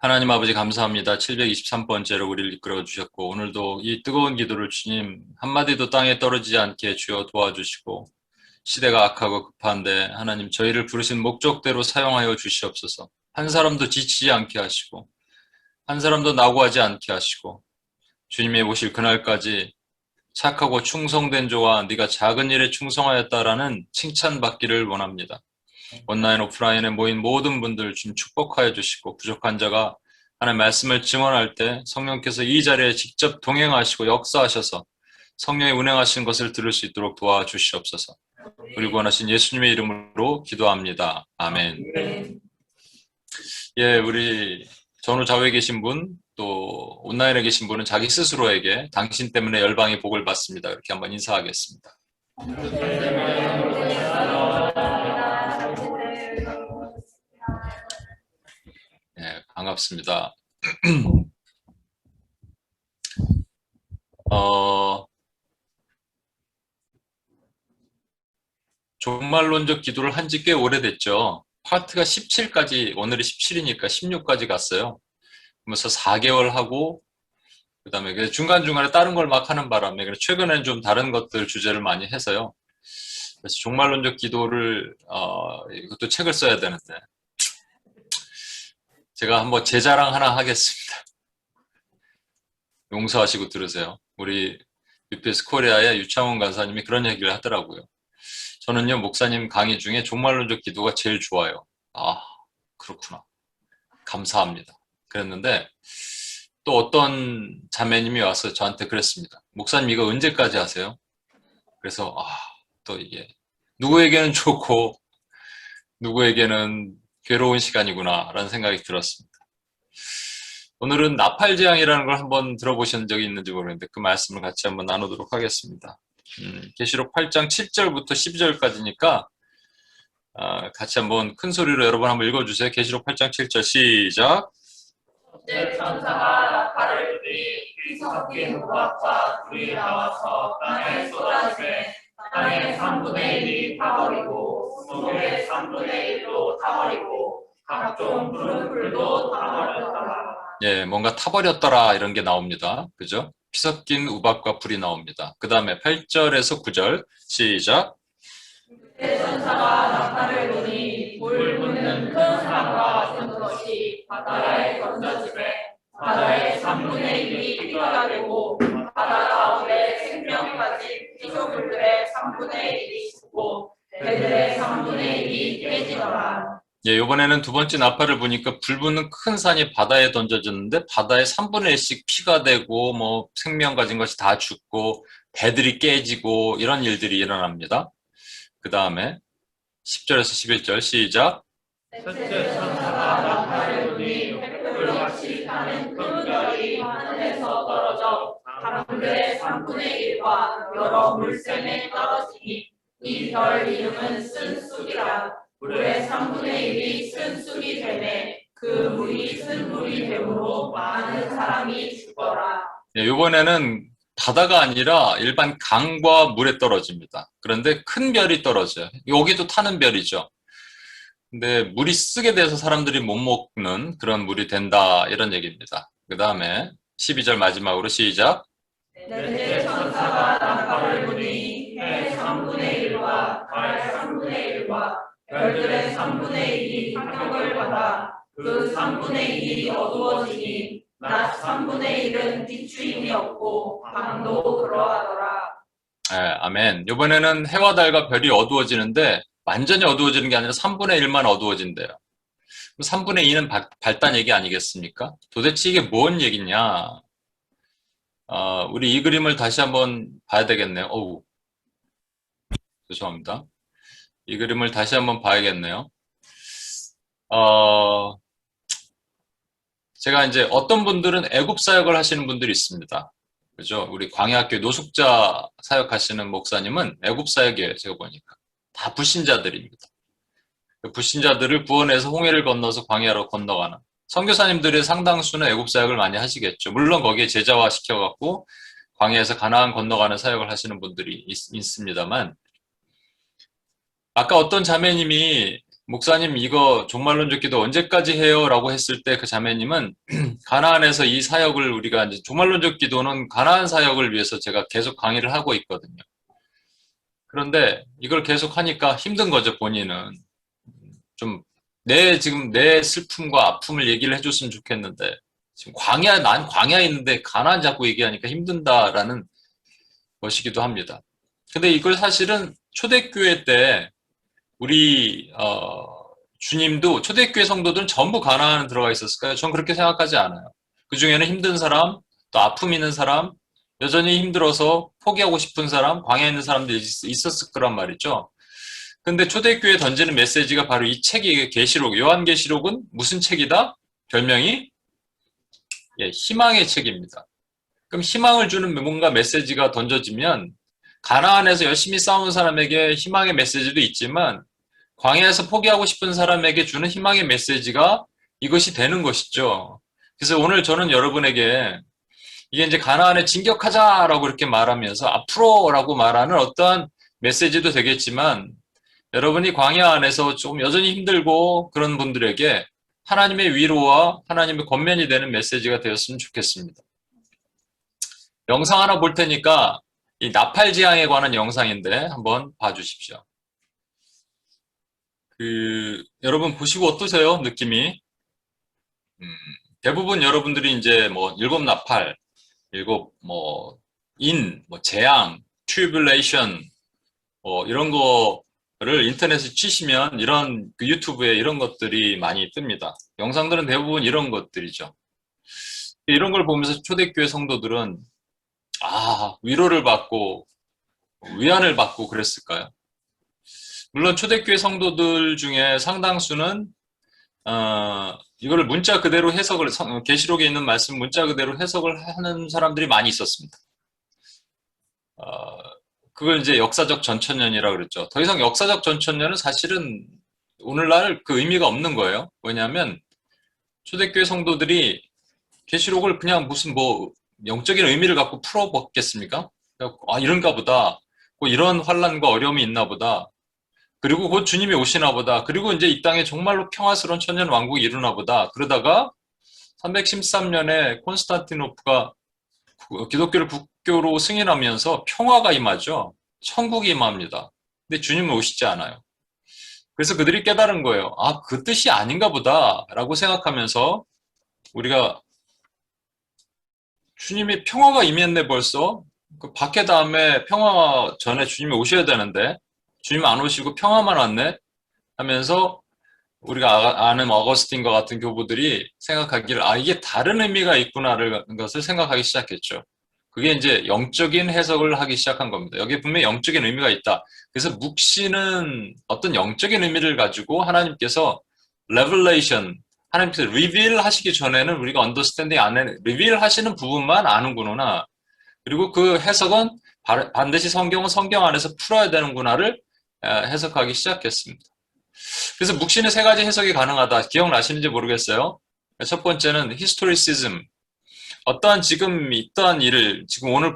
하나님 아버지 감사합니다. 723번째로 우리를 이끌어 주셨고 오늘도 이 뜨거운 기도를 주님 한마디도 땅에 떨어지지 않게 주여 도와주시고 시대가 악하고 급한데 하나님 저희를 부르신 목적대로 사용하여 주시옵소서. 한 사람도 지치지 않게 하시고 한 사람도 낙오하지 않게 하시고 주님의 오실 그날까지 착하고 충성된 조와 네가 작은 일에 충성하였다라는 칭찬받기를 원합니다. 온라인 오프라인에 모인 모든 분들 좀 축복하여 주시고 부족한 자가 하나님의 말씀을 증언할 때 성령께서 이 자리에 직접 동행하시고 역사하셔서 성령의 운행하신 것을 들을 수 있도록 도와주시옵소서. 우리 구원하신 예수님의 이름으로 기도합니다. 아멘. 예, 우리 전후 좌우에 계신 분, 또 온라인에 계신 분은 자기 스스로에게 당신 때문에 열방의 복을 받습니다. 이렇게 한번 인사하겠습니다. 네, 반갑습니다. 종말론적 기도를 한 지 꽤 오래됐죠. 파트가 17까지, 오늘이 17이니까 16까지 갔어요. 그러면서 4개월 하고, 그 다음에 중간중간에 다른 걸 막 하는 바람에, 최근에는 좀 다른 것들 주제를 많이 해서요. 그래서 종말론적 기도를, 이것도 책을 써야 되는데, 제가 한번 제 자랑 하나 하겠습니다. 용서하시고 들으세요. 우리 UPS 코리아의 유창훈 간사님이 그런 얘기를 하더라고요. 저는요, 목사님 강의 중에 종말론적 기도가 제일 좋아요. 아, 그렇구나. 감사합니다. 그랬는데, 또 어떤 자매님이 와서 저한테 그랬습니다. 목사님 이거 언제까지 하세요? 그래서, 또 이게, 누구에게는 좋고, 누구에게는 괴로운 시간이구나, 라는 생각이 들었습니다. 오늘은 나팔재앙이라는 걸 한번 들어보신 적이 있는지 모르겠는데, 그 말씀을 같이 한번 나누도록 하겠습니다. 계시록 8장 7절부터 12절까지니까 같이 한번 큰 소리로 여러분 한번 읽어주세요. 계시록 8장 7절 시작. 때 천사가 나팔을 불이 피 섞인 우박과 불이 나와서 땅에 쏟아지매 땅의 3분의 1이 타버리고 수목의 3분의 1도 타버리고 각종 푸른 풀도 타버렸더라. 예, 뭔가 타버렸더라 이런 게 나옵니다. 그죠? 피 섞인 우박과 불이 나옵니다. 그 다음에 8절에서 9절 시작. 그때 천사가 나팔을 불이 물 붓는 큰 사람과 같은 것이 바다에 던져지매 바다의 3분의 1이 피가 되고 바다 가운데 생명까지 피조물들의 3분의 1이 죽고 배들의 3분의 1이 깨지더라. 예, 이번에는 두 번째 나팔을 보니까 불 붙는 큰 산이 바다에 던져졌는데 바다의 3분의 1씩 피가 되고 뭐 생명 가진 것이 다 죽고 배들이 깨지고 이런 일들이 일어납니다. 그 다음에 10절에서 11절 시작. 셋째 천사가 나팔을 불이 횃불같이 타는 큰 별이 하늘에서 떨어져 강들의 3분의 1과 여러 물샘에 떨어지니 이 별 이름은 쓴쑥이라. 물의 3분의 1이 쓴쑥이 되매 그 물이 쓴물이 되므로 많은 사람이 죽더라. 예, 이번에는 바다가 아니라 일반 강과 물에 떨어집니다. 그런데 큰 별이 떨어져요. 여기도 타는 별이죠. 근데 물이 쓰게 돼서 사람들이 못 먹는 그런 물이 된다 이런 얘기입니다. 그 다음에 12절 마지막으로 시작. 넷째 천사가 나팔을 불이 해 3분의 1과 달 3분의 1과 별들의 3분의 1이 타격을 받아 그 3분의 1이 어두워지니 낮 3분의 1은 비추임이 없고 밤도 그러하더라. 아멘. 이번에는 해와 달과 별이 어두워지는데 완전히 어두워지는 게 아니라 3분의 1만 어두워진대요. 3분의 2는 발단 얘기 아니겠습니까? 도대체 이게 뭔 얘기냐? 우리 이 그림을 다시 한번 봐야 되겠네요. 어우, 죄송합니다. 이 그림을 다시 한번 봐야겠네요. 제가 이제 어떤 분들은 애굽 사역을 하시는 분들이 있습니다. 그죠? 우리 광야학교 노숙자 사역하시는 목사님은 애굽 사역이에요. 제가 보니까. 다 불신자들입니다. 그 불신자들을 구원해서 홍해를 건너서 광야로 건너가는 선교사님들의 상당수는 애굽 사역을 많이 하시겠죠. 물론 거기에 제자화 시켜갖고 광야에서 가나안 건너가는 사역을 하시는 분들이 있습니다만 아까 어떤 자매님이 목사님 이거 종말론적 기도 언제까지 해요? 라고 했을 때 그 자매님은 가나안에서 이 사역을 우리가 이제 종말론적 기도는 가나안 사역을 위해서 제가 계속 강의를 하고 있거든요. 그런데 이걸 계속 하니까 힘든 거죠, 본인은. 좀 지금 내 슬픔과 아픔을 얘기를 해줬으면 좋겠는데 지금 난 광야에 있는데 가나안 자꾸 얘기하니까 힘든다라는 것이기도 합니다. 근데 이걸 사실은 초대교회 때 우리 주님도 초대교회 성도들은 전부 가나안 들어가 있었을까요? 전 그렇게 생각하지 않아요. 그 중에는 힘든 사람, 또 아픔 있는 사람, 여전히 힘들어서 포기하고 싶은 사람, 광야에 있는 사람들이 있었을 거란 말이죠. 근데 초대교회에 던지는 메시지가 바로 이 책이 계시록, 요한계시록은 무슨 책이다? 별명이 희망의 책입니다. 그럼 희망을 주는 뭔가 메시지가 던져지면 가나안에서 열심히 싸운 사람에게 희망의 메시지도 있지만 광야에서 포기하고 싶은 사람에게 주는 희망의 메시지가 이것이 되는 것이죠. 그래서 오늘 저는 여러분에게 이게 이제 가나안에 진격하자라고 이렇게 말하면서 앞으로라고 말하는 어떠한 메시지도 되겠지만 여러분이 광야 안에서 좀 여전히 힘들고 그런 분들에게 하나님의 위로와 하나님의 권면이 되는 메시지가 되었으면 좋겠습니다. 영상 하나 볼 테니까 이 나팔지향에 관한 영상인데 한번 봐주십시오. 여러분 보시고 어떠세요? 느낌이? 대부분 여러분들이 이제 뭐 일곱 나팔, 재앙, 트리뷸레이션 이런 거를 인터넷에 치시면 이런 유튜브에 이런 것들이 많이 뜹니다. 영상들은 대부분 이런 것들이죠. 이런 걸 보면서 초대교회 성도들은 위로를 받고 위안을 받고 그랬을까요? 물론 초대교회 성도들 중에 상당수는 이거를 문자 그대로 계시록에 있는 말씀 문자 그대로 해석을 하는 사람들이 많이 있었습니다. 그걸 이제 역사적 전천년이라고 그랬죠. 더 이상 역사적 전천년은 사실은 오늘날 그 의미가 없는 거예요. 왜냐하면 초대교회 성도들이 계시록을 그냥 무슨 영적인 의미를 갖고 풀어봤겠습니까? 이런가 보다. 이런 환란과 어려움이 있나 보다. 그리고 곧 주님이 오시나 보다. 그리고 이제 이 땅에 정말로 평화스러운 천년 왕국이 이루나 보다. 그러다가 313년에 콘스탄티노프가 기독교를 국교로 승인하면서 평화가 임하죠. 천국이 임합니다. 근데 주님은 오시지 않아요. 그래서 그들이 깨달은 거예요. 그 뜻이 아닌가 보다 라고 생각하면서 우리가 주님이 평화가 임했네 벌써. 그 박해 다음에 평화 전에 주님이 오셔야 되는데 주님 안 오시고 평화만 왔네 하면서 우리가 아는 어거스틴과 같은 교부들이 생각하기를 이게 다른 의미가 있구나라는 것을 생각하기 시작했죠. 그게 이제 영적인 해석을 하기 시작한 겁니다. 여기에 분명히 영적인 의미가 있다. 그래서 묵시는 어떤 영적인 의미를 가지고 하나님께서 revelation, 하나님께서 reveal 하시기 전에는 우리가 understanding 안에 reveal 하시는 부분만 아는구나. 그리고 그 해석은 반드시 성경은 성경 안에서 풀어야 되는구나를 해석하기 시작했습니다. 그래서 묵시는 세 가지 해석이 가능하다. 기억나시는지 모르겠어요. 첫 번째는 historicism. 어떠한 지금 있던 일을 지금 오늘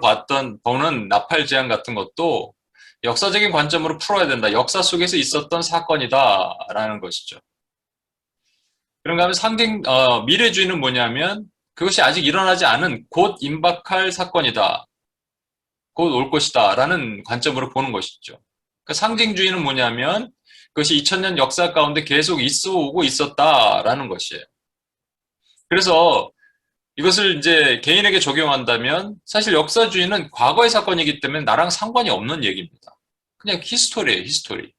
보는 나팔 재앙 같은 것도 역사적인 관점으로 풀어야 된다. 역사 속에서 있었던 사건이다라는 것이죠. 그런가 하면 미래주의는 뭐냐면 그것이 아직 일어나지 않은 곧 임박할 사건이다. 곧 올 것이다. 라는 관점으로 보는 것이죠. 그러니까 상징주의는 뭐냐면 그것이 2000년 역사 가운데 계속 있어 오고 있었다라는 것이에요. 그래서 이것을 이제 개인에게 적용한다면 사실 역사주의는 과거의 사건이기 때문에 나랑 상관이 없는 얘기입니다. 그냥 히스토리예요, 히스토리.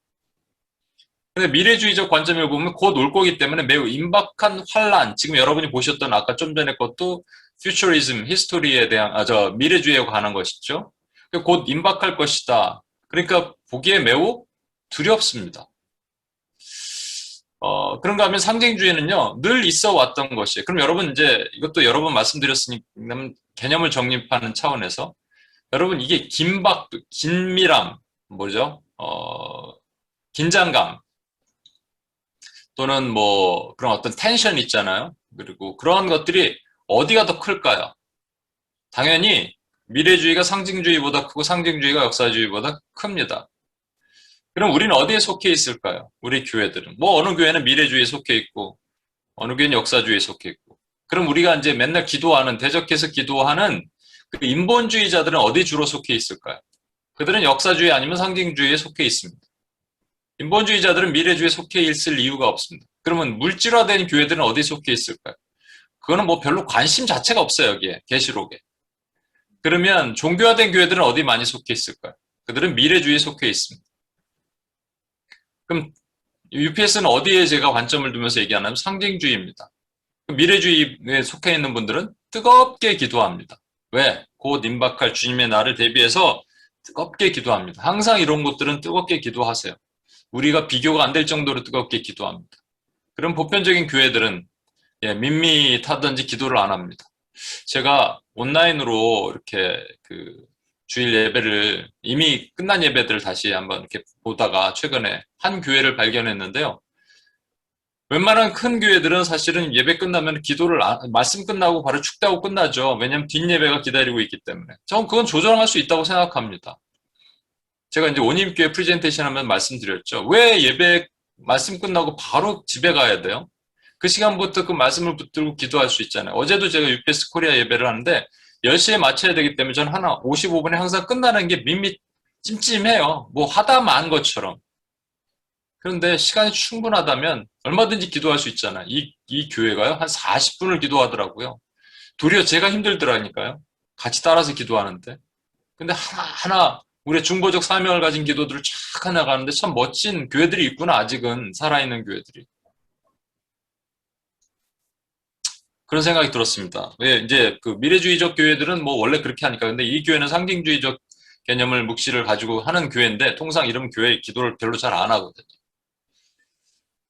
근데 미래주의적 관점을 보면 곧 올 거기 때문에 매우 임박한 환란, 지금 여러분이 보셨던 아까 좀 전에 것도 퓨처리즘, 히스토리에 대한 미래주의에 관한 것이죠. 곧 임박할 것이다. 그러니까 보기에 매우 두렵습니다. 그런가 하면 상징주의는요, 늘 있어 왔던 것이에요. 그럼 여러분 이제 이것도 여러 번 말씀드렸으니까 개념을 정립하는 차원에서 여러분 이게 긴밀함, 긴장감 또는 그런 어떤 텐션 있잖아요. 그리고 그런 것들이 어디가 더 클까요? 당연히 미래주의가 상징주의보다 크고 상징주의가 역사주의보다 큽니다. 그럼 우리는 어디에 속해 있을까요? 우리 교회들은. 뭐 어느 교회는 미래주의에 속해 있고 어느 교회는 역사주의에 속해 있고. 그럼 우리가 이제 맨날 기도하는 대적해서 기도하는 그 인본주의자들은 어디 주로 속해 있을까요? 그들은 역사주의 아니면 상징주의에 속해 있습니다. 인본주의자들은 미래주의에 속해 있을 이유가 없습니다. 그러면 물질화된 교회들은 어디에 속해 있을까요? 그거는 뭐 별로 관심 자체가 없어요, 여기에, 계시록에. 그러면 종교화된 교회들은 어디 많이 속해 있을까요? 그들은 미래주의에 속해 있습니다. 그럼 UPS는 어디에 제가 관점을 두면서 얘기하냐면 상징주의입니다. 미래주의에 속해 있는 분들은 뜨겁게 기도합니다. 왜? 곧 임박할 주님의 날을 대비해서 뜨겁게 기도합니다. 항상 이런 것들은 뜨겁게 기도하세요. 우리가 비교가 안 될 정도로 뜨겁게 기도합니다. 그럼 보편적인 교회들은 밋밋하든지 기도를 안 합니다. 제가 온라인으로 이렇게 그 주일 예배를 이미 끝난 예배들을 다시 한번 이렇게 보다가 최근에 한 교회를 발견했는데요. 웬만한 큰 교회들은 사실은 예배 끝나면 말씀 끝나고 바로 축대하고 끝나죠. 왜냐하면 뒷예배가 기다리고 있기 때문에. 저는 그건 조정할 수 있다고 생각합니다. 제가 이제 원임교회 프레젠테이션 하면 말씀드렸죠. 왜 예배 말씀 끝나고 바로 집에 가야 돼요? 그 시간부터 그 말씀을 붙들고 기도할 수 있잖아요. 어제도 제가 UPS 코리아 예배를 하는데 10시에 마쳐야 되기 때문에 저는 55분에 항상 끝나는 게 찜찜해요. 뭐 하다 만 것처럼. 그런데 시간이 충분하다면 얼마든지 기도할 수 있잖아요. 이 교회가요, 한 40분을 기도하더라고요. 도리어 제가 힘들더라니까요. 같이 따라서 기도하는데. 근데 하나하나 우리의 중보적 사명을 가진 기도들을 쫙 해나가는데 참 멋진 교회들이 있구나, 아직은. 살아있는 교회들이. 그런 생각이 들었습니다. 왜, 이제 그 미래주의적 교회들은 뭐 원래 그렇게 하니까. 근데 이 교회는 상징주의적 개념을 묵시를 가지고 하는 교회인데 통상 이런 교회 기도를 별로 잘 안 하거든요.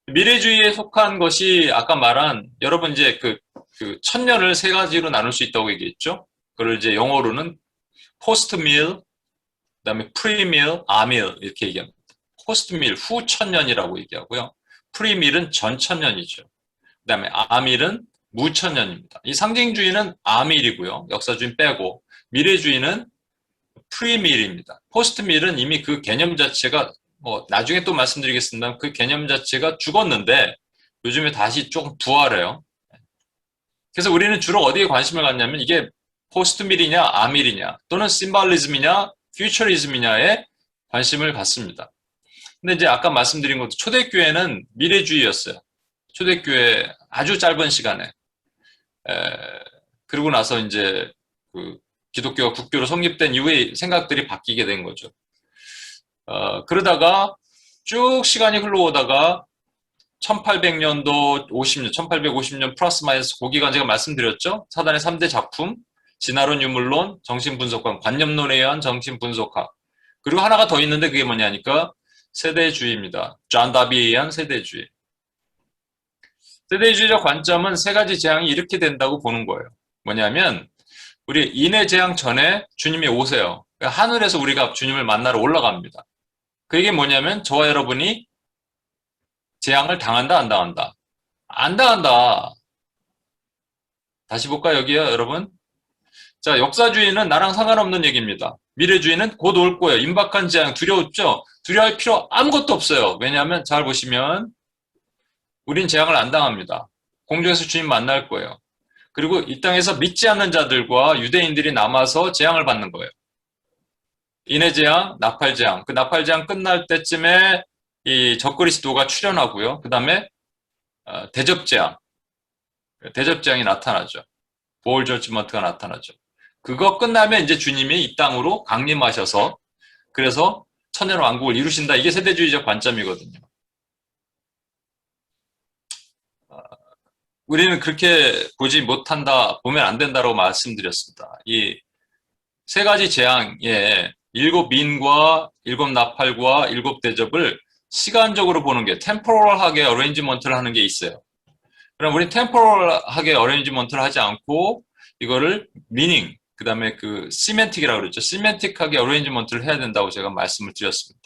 미래주의에 속한 것이 아까 말한 여러분 이제 그 천년을 세 가지로 나눌 수 있다고 얘기했죠. 그걸 이제 영어로는 포스트 밀, 그다음에 프리밀, 아밀 이렇게 얘기합니다. 포스트 밀 후 천년이라고 얘기하고요. 프리밀은 전 천년이죠. 그다음에 아밀은 무천년입니다. 이 상징주의는 아밀이고요. 역사주의 빼고 미래주의는 프리밀입니다. 포스트 밀은 이미 그 개념 자체가 나중에 또 말씀드리겠습니다. 그 개념 자체가 죽었는데 요즘에 다시 조금 부활해요. 그래서 우리는 주로 어디에 관심을 갖냐면 이게 포스트밀이냐 아밀이냐 또는 심발리즘이냐 퓨처리즘이냐에 관심을 갖습니다. 근데 이제 아까 말씀드린 것도 초대교회는 미래주의였어요. 초대교회 아주 짧은 시간에 그러고 나서 이제 그 기독교가 국교로 성립된 이후에 생각들이 바뀌게 된 거죠. 그러다가 쭉 시간이 흘러오다가 1800년도 50년, 1850년 플러스 마이너스 그 기간 제가 말씀드렸죠. 사단의 3대 작품, 진화론, 유물론, 정신분석학, 관념론에 의한 정신분석학. 그리고 하나가 더 있는데 그게 뭐냐니까 세대주의입니다. 존 다비에 의한 세대주의. 세대주의적 관점은 세 가지 재앙이 이렇게 된다고 보는 거예요. 뭐냐면 우리 인해 재앙 전에 주님이 오세요. 하늘에서 우리가 주님을 만나러 올라갑니다. 그게 뭐냐면 저와 여러분이 재앙을 당한다, 안 당한다? 안 당한다. 다시 볼까요, 여기요, 여러분? 자, 역사주의는 나랑 상관없는 얘기입니다. 미래주의는 곧 올 거예요. 임박한 재앙 두려웠죠? 두려워할 필요 아무것도 없어요. 왜냐하면 잘 보시면 우린 재앙을 안 당합니다. 공중에서 주님 만날 거예요. 그리고 이 땅에서 믿지 않는 자들과 유대인들이 남아서 재앙을 받는 거예요. 인해재앙, 나팔재앙. 그 나팔재앙 끝날 때쯤에 이 적그리스도가 출현하고요. 그 다음에 대접재앙. 대접재앙이 나타나죠. 보울 저지먼트가 나타나죠. 그거 끝나면 이제 주님이 이 땅으로 강림하셔서 그래서 천년왕국을 이루신다. 이게 세대주의적 관점이거든요. 우리는 그렇게 보지 못한다, 보면 안 된다라고 말씀드렸습니다. 이 세 가지 재앙에 일곱 민과 일곱 나팔과 일곱 대접을 시간적으로 보는 게 템포럴하게 어레인지먼트를 하는 게 있어요. 그럼 우리 템포럴하게 어레인지먼트를 하지 않고 이거를 미닝, 그 다음에 그 시멘틱이라고 그랬죠. 시멘틱하게 어레인지먼트를 해야 된다고 제가 말씀을 드렸습니다.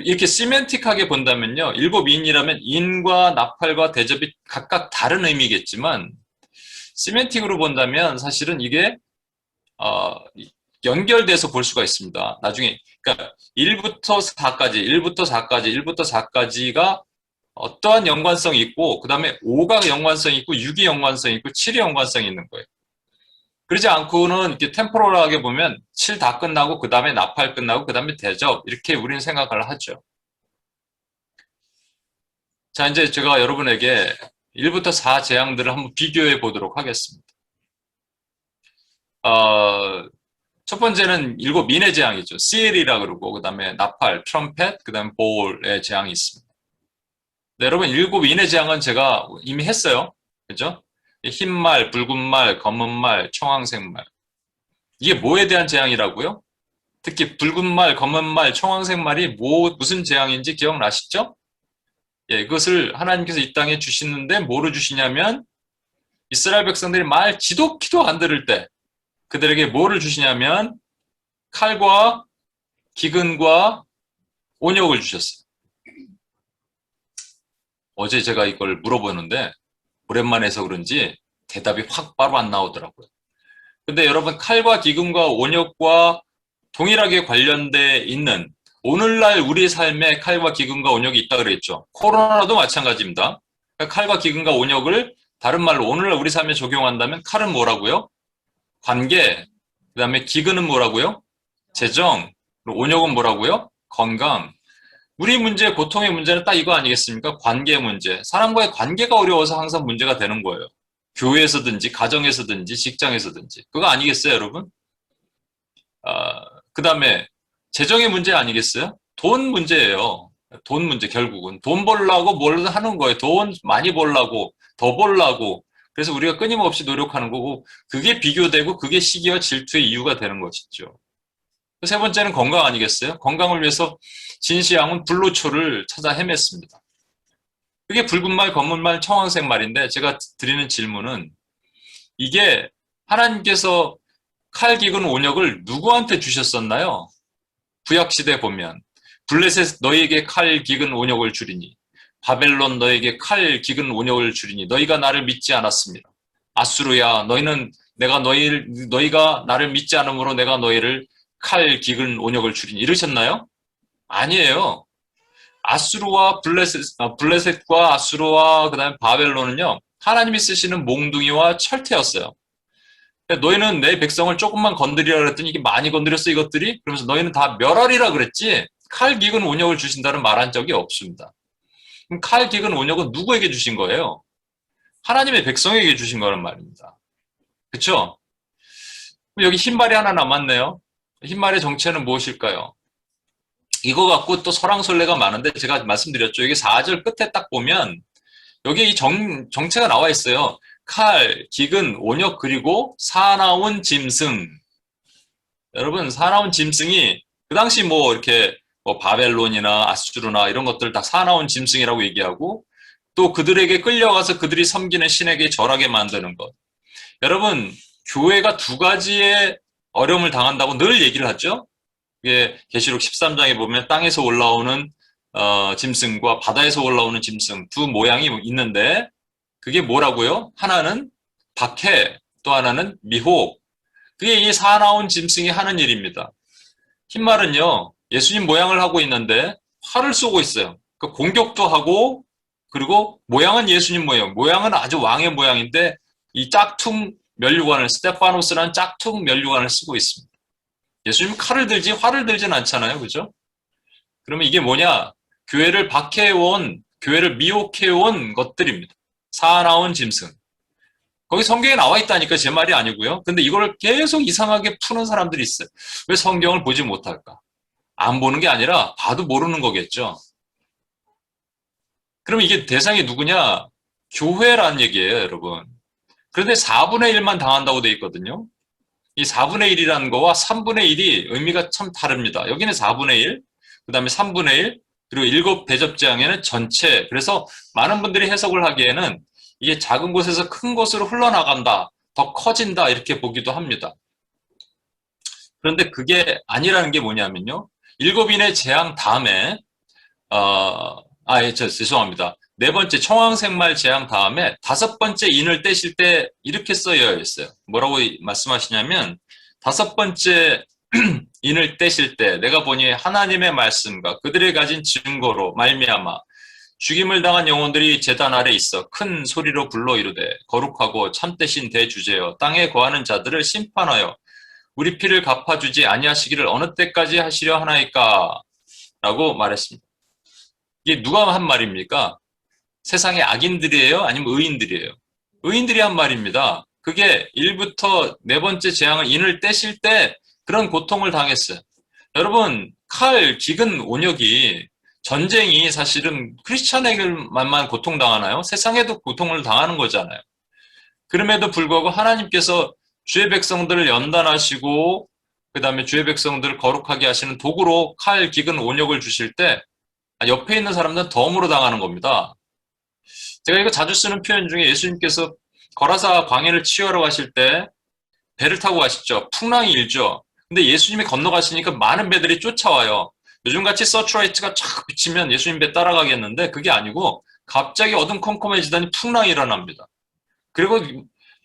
이렇게 시멘틱하게 본다면요. 일곱 인이라면 인과 나팔과 대접이 각각 다른 의미겠지만 시멘틱으로 본다면 사실은 이게 연결돼서 볼 수가 있습니다. 나중에, 그러니까 1부터 4까지, 1부터 4까지, 1부터 4까지가 어떠한 연관성이 있고, 그 다음에 5가 연관성이 있고, 6이 연관성이 있고, 7이 연관성이 있는 거예요. 그러지 않고는 이렇게 템포럴하게 보면 7 다 끝나고, 그 다음에 나팔 끝나고, 그 다음에 대접, 이렇게 우리는 생각을 하죠. 자, 이제 제가 여러분에게 1부터 4 재앙들을 한번 비교해 보도록 하겠습니다. 첫 번째는 7민의 재앙이죠. CL이라 그러고, 그 다음에 나팔, 트럼펫, 그 다음에 볼의 재앙이 있습니다. 네, 여러분, 7민의 재앙은 제가 이미 했어요. 그죠? 흰 말, 붉은 말, 검은 말, 청황색 말. 이게 뭐에 대한 재앙이라고요? 특히 붉은 말, 검은 말, 청황색 말이 무슨 재앙인지 기억나시죠? 예, 그것을 하나님께서 이 땅에 주시는데 뭐로 주시냐면 이스라엘 백성들이 말 지독히도 안 들을 때 그들에게 뭐를 주시냐면 칼과 기근과 온역을 주셨어요. 어제 제가 이걸 물어보는데 오랜만에 해서 그런지 대답이 확 바로 안 나오더라고요. 근데 여러분 칼과 기근과 온역과 동일하게 관련돼 있는 오늘날 우리 삶에 칼과 기근과 온역이 있다 그랬죠. 코로나도 마찬가지입니다. 그러니까 칼과 기근과 온역을 다른 말로 오늘날 우리 삶에 적용한다면 칼은 뭐라고요? 관계, 그 다음에 기근은 뭐라고요? 재정, 온역은 뭐라고요? 건강. 우리 문제, 고통의 문제는 딱 이거 아니겠습니까? 관계 문제. 사람과의 관계가 어려워서 항상 문제가 되는 거예요. 교회에서든지, 가정에서든지, 직장에서든지. 그거 아니겠어요, 여러분? 그 다음에 재정의 문제 아니겠어요? 돈 문제예요. 돈 문제, 결국은. 돈 벌려고 뭘 하는 거예요. 돈 많이 벌려고, 더 벌려고. 그래서 우리가 끊임없이 노력하는 거고, 그게 비교되고, 그게 시기와 질투의 이유가 되는 것이죠. 세 번째는 건강 아니겠어요? 건강을 위해서 진시황은 불로초를 찾아 헤맸습니다. 그게 붉은 말, 검은 말, 청황색 말인데 제가 드리는 질문은 이게 하나님께서 칼, 기근, 온역을 누구한테 주셨었나요? 구약시대 보면 블레셋 너희에게 칼, 기근, 온역을 주리니 바벨론 너희에게 칼, 기근, 온역을 주리니 너희가 나를 믿지 않았습니다. 아수르야 너희가 나를 믿지 않으므로 내가 너희를 칼, 기근, 온역을 주리니 이러셨나요? 아니에요. 아수르와 블레셋과 아수르와 그다음에 바벨론은요. 하나님이 쓰시는 몽둥이와 철퇴였어요. 너희는 내 백성을 조금만 건드리라 그랬더니 이게 많이 건드렸어 이것들이? 그러면서 너희는 다 멸하리라 그랬지 칼, 기근, 온역을 주신다는 말한 적이 없습니다. 그럼 칼, 기근, 온역은 누구에게 주신 거예요? 하나님의 백성에게 주신 거란 말입니다. 그렇죠? 여기 흰말이 하나 남았네요. 흰말의 정체는 무엇일까요? 이거 갖고 또 설왕설래가 많은데 제가 말씀드렸죠. 이게 4절 끝에 딱 보면 여기에 이 정체가 나와 있어요. 칼, 기근, 온역 그리고 사나운 짐승. 여러분 사나운 짐승이 그 당시 뭐 이렇게 뭐 바벨론이나 아수르나 이런 것들 다 사나운 짐승이라고 얘기하고 또 그들에게 끌려가서 그들이 섬기는 신에게 절하게 만드는 것. 여러분 교회가 두 가지의 어려움을 당한다고 늘 얘기를 하죠. 이게 계시록 13장에 보면 땅에서 올라오는 짐승과 바다에서 올라오는 짐승 두 모양이 있는데 그게 뭐라고요? 하나는 박해, 또 하나는 미혹. 그게 이 사나운 짐승이 하는 일입니다. 흰말은요, 예수님 모양을 하고 있는데 활을 쏘고 있어요. 그 공격도 하고 그리고 모양은 예수님 모양, 모양은 아주 왕의 모양인데 이 짝퉁 면류관을 스테파노스라는 짝퉁 면류관을 쓰고 있습니다. 예수님 칼을 들지 활을 들진 않잖아요. 그죠? 그러면 이게 뭐냐? 교회를 박해온, 교회를 미혹해온 것들입니다. 사나운 짐승. 거기 성경에 나와 있다니까 제 말이 아니고요. 근데 이걸 계속 이상하게 푸는 사람들이 있어요. 왜 성경을 보지 못할까? 안 보는 게 아니라 봐도 모르는 거겠죠. 그럼 이게 대상이 누구냐? 교회라는 얘기예요, 여러분. 그런데 4분의 1만 당한다고 돼 있거든요. 이 4분의 1이라는 거와 3분의 1이 의미가 참 다릅니다. 여기는 4분의 1, 그 다음에 3분의 1, 그리고 7 대접재앙에는 전체. 그래서 많은 분들이 해석을 하기에는 이게 작은 곳에서 큰 곳으로 흘러나간다, 더 커진다 이렇게 보기도 합니다. 그런데 그게 아니라는 게 뭐냐면요. 7인의 재앙 다음에 죄송합니다. 네 번째 청황색말 재앙 다음에 5번째 인을 떼실 때 이렇게 써여 있어요. 뭐라고 말씀하시냐면 다섯 번째 인을 떼실 때 내가 보니 하나님의 말씀과 그들이 가진 증거로 말미암아 죽임을 당한 영혼들이 제단 아래 있어 큰 소리로 불러 이르되 거룩하고 참되신 대주제여 땅에 거하는 자들을 심판하여 우리 피를 갚아주지 아니하시기를 어느 때까지 하시려 하나이까? 라고 말했습니다. 이게 누가 한 말입니까? 세상의 악인들이에요? 아니면 의인들이에요? 의인들이 한 말입니다. 그게 1부터 네 번째 재앙을 인을 떼실 때 그런 고통을 당했어요. 여러분, 칼, 기근, 온역이 전쟁이 사실은 크리스찬에게만 고통당하나요? 세상에도 고통을 당하는 거잖아요. 그럼에도 불구하고 하나님께서 주의 백성들을 연단하시고 그 다음에 주의 백성들을 거룩하게 하시는 도구로 칼, 기근, 온역을 주실 때 옆에 있는 사람들은 덤으로 당하는 겁니다. 제가 이거 자주 쓰는 표현 중에 예수님께서 거라사 광야를 치유하러 가실 때 배를 타고 가시죠. 풍랑이 일죠. 근데 예수님이 건너가시니까 많은 배들이 쫓아와요. 요즘같이 서치라이트가 쫙 비치면 예수님 배 따라가겠는데 그게 아니고 갑자기 어둠컴컴해지더니 풍랑이 일어납니다. 그리고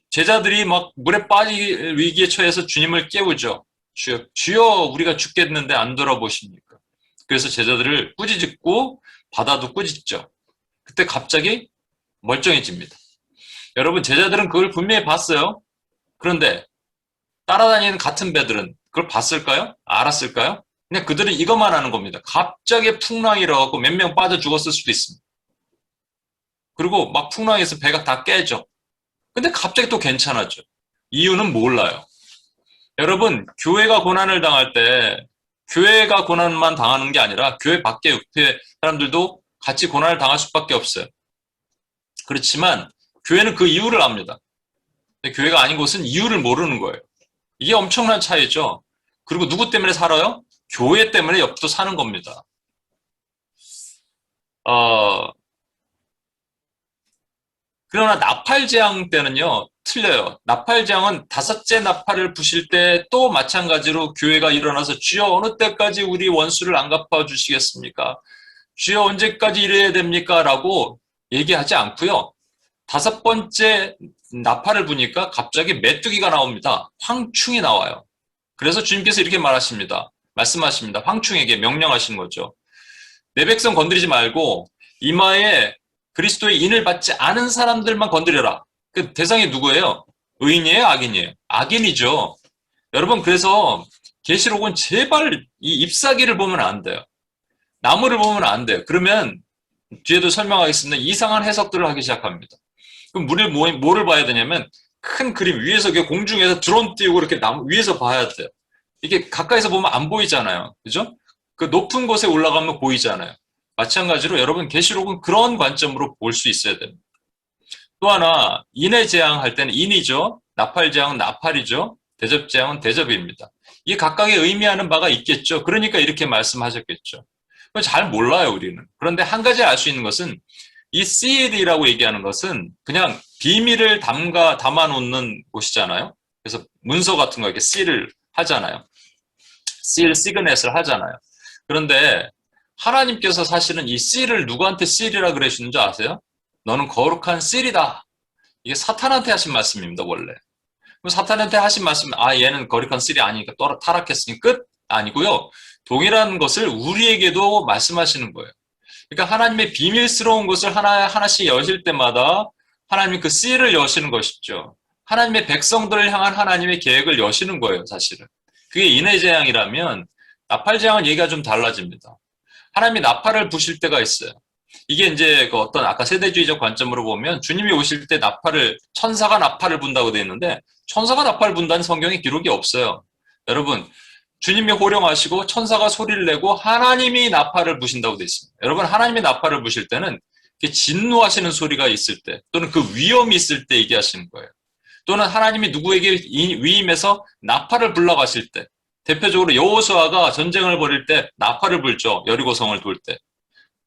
제자들이 막 물에 빠질 위기에 처해서 주님을 깨우죠. 주여, 주여 우리가 죽겠는데 안 돌아보십니까? 그래서 제자들을 꾸짖고 바다도 꾸짖죠. 그때 갑자기 멀쩡해집니다. 여러분 제자들은 그걸 분명히 봤어요. 그런데 따라다니는 같은 배들은 그걸 봤을까요? 알았을까요? 그냥 그들은 이것만 하는 겁니다. 갑자기 풍랑이 일어나고 몇 명 빠져 죽었을 수도 있습니다. 그리고 막 풍랑에서 배가 다 깨져. 근데 갑자기 또 괜찮아져. 이유는 몰라요. 여러분, 교회가 고난을 당할 때 교회가 고난만 당하는 게 아니라 교회 밖에 육체 사람들도 같이 고난을 당할 수밖에 없어요. 그렇지만 교회는 그 이유를 압니다. 근데 교회가 아닌 곳은 이유를 모르는 거예요. 이게 엄청난 차이죠. 그리고 누구 때문에 살아요? 교회 때문에 옆도 사는 겁니다. 그러나 나팔재앙 때는요, 틀려요. 나팔재앙은 다섯째 나팔을 부실 때 또 마찬가지로 교회가 일어나서 주여 어느 때까지 우리 원수를 안 갚아주시겠습니까? 주여 언제까지 이래야 됩니까? 라고 얘기하지 않고요. 다섯 번째 나팔을 부니까 갑자기 메뚜기가 나옵니다. 황충이 나와요. 그래서 주님께서 이렇게 말씀하십니다. 황충에게 명령하시는 거죠. 내 백성 건드리지 말고 이마에 그리스도의 인을 받지 않은 사람들만 건드려라. 그 대상이 누구예요? 의인이에요? 악인이에요? 악인이죠. 여러분 그래서 계시록은 제발 이 잎사귀를 보면 안 돼요. 나무를 보면 안 돼요. 그러면 뒤에도 설명하겠습니다. 이상한 해석들을 하기 시작합니다. 그럼 뭐를 봐야 되냐면 큰 그림 위에서 공중에서 드론 띄우고 이렇게 나무 위에서 봐야 돼요. 이게 가까이서 보면 안 보이잖아요. 그죠? 그 높은 곳에 올라가면 보이잖아요. 마찬가지로 여러분 계시록은 그런 관점으로 볼 수 있어야 됩니다. 또 하나 인의 재앙할 때는 인이죠. 나팔 재앙은 나팔이죠. 대접 재앙은 대접입니다. 이게 각각의 의미하는 바가 있겠죠. 그러니까 이렇게 말씀하셨겠죠. 잘 몰라요 우리는. 그런데 한 가지 알 수 있는 것은 이 CAD라고 얘기하는 것은 그냥 비밀을 담아놓는 곳이잖아요. 그래서 문서 같은 거 이렇게 C를 하잖아요. 시그넷을 하잖아요. 그런데 하나님께서 사실은 이 C를 누구한테 C이라 그러시는 줄 아세요? 너는 거룩한 C이다. 이게 사탄한테 하신 말씀입니다, 원래. 그럼 사탄한테 하신 말씀, 얘는 거룩한 C이 아니니까 타락했으니 끝? 아니고요. 동일한 것을 우리에게도 말씀하시는 거예요. 그러니까 하나님의 비밀스러운 것을 하나씩 여실 때마다 하나님이 그 C를 여시는 것이죠. 하나님의 백성들을 향한 하나님의 계획을 여시는 거예요, 사실은. 그게 인의 재앙이라면 나팔 재앙은 얘기가 좀 달라집니다. 하나님이 나팔을 부실 때가 있어요. 이게 이제 그 어떤 아까 세대주의적 관점으로 보면 주님이 오실 때 천사가 나팔을 분다고 되어 있는데 천사가 나팔을 분다는 성경에 기록이 없어요. 여러분, 주님이 호령하시고 천사가 소리를 내고 하나님이 나팔을 부신다고 되어 있습니다. 여러분, 하나님이 나팔을 부실 때는 진노하시는 소리가 있을 때 또는 그 위험이 있을 때 얘기하시는 거예요. 또는 하나님이 누구에게 위임해서 나팔을 불러 가실 때, 대표적으로 여호수아가 전쟁을 벌일 때 나팔을 불죠. 여리고성을 돌 때.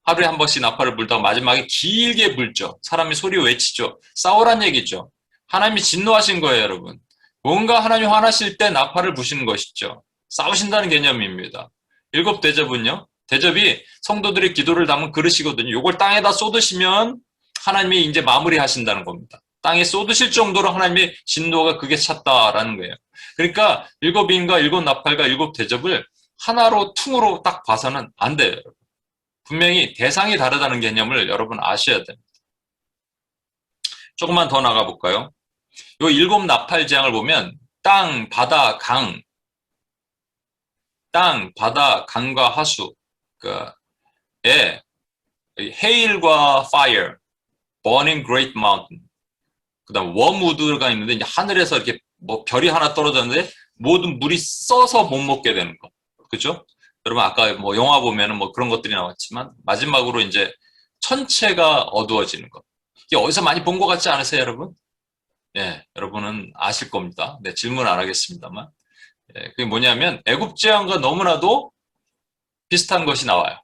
하루에 한 번씩 나팔을 불다가 마지막에 길게 불죠. 사람이 소리 외치죠. 싸우란 얘기죠. 하나님이 진노하신 거예요, 여러분. 뭔가 하나님이 화나실 때 나팔을 부시는 것이죠. 싸우신다는 개념입니다. 7 대접은요. 대접이 성도들의 기도를 담은 그릇이거든요. 이걸 땅에다 쏟으시면 하나님이 이제 마무리하신다는 겁니다. 땅에 쏟으실 정도로 하나님의 진노가 극에 찼다라는 거예요. 그러니까 일곱 인과 일곱 나팔과 일곱 대접을 하나로 퉁으로 딱 봐서는 안 돼요. 여러분. 분명히 대상이 다르다는 개념을 여러분 아셔야 됩니다. 조금만 더 나가볼까요? 요 일곱 나팔 재앙을 보면 땅, 바다, 강, 땅, 바다, 강과 하수, 에 hail과 fire, burning great mountain, 그다음 wormwood가 있는데 이제 하늘에서 이렇게 뭐 별이 하나 떨어졌는데 모든 물이 써서 못 먹게 되는 거, 그죠? 여러분 아까 뭐 영화 보면은 뭐 그런 것들이 나왔지만 마지막으로 이제 천체가 어두워지는 거. 이게 어디서 많이 본 것 같지 않으세요, 여러분? 예, 여러분은 아실 겁니다. 네, 질문 안 하겠습니다만. 예, 그게 뭐냐면 애굽 재앙과 너무나도 비슷한 것이 나와요.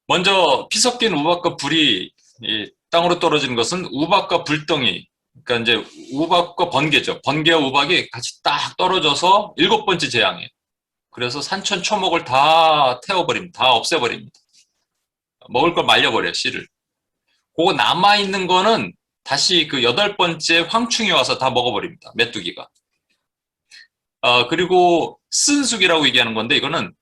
먼저 피 섞인 우박과 불이 이 땅으로 떨어지는 것은 우박과 불덩이, 그러니까 이제 우박과 번개죠. 번개와 우박이 같이 딱 떨어져서 일곱 번째 재앙이에요. 그래서 산천 초목을 다 태워버립니다. 다 없애버립니다. 먹을 걸 말려버려요, 씨를. 그거 남아있는 거는 다시 그 여덟 번째 황충이 와서 다 먹어버립니다. 메뚜기가. 그리고 쓴쑥이라고 얘기하는 건데 이거는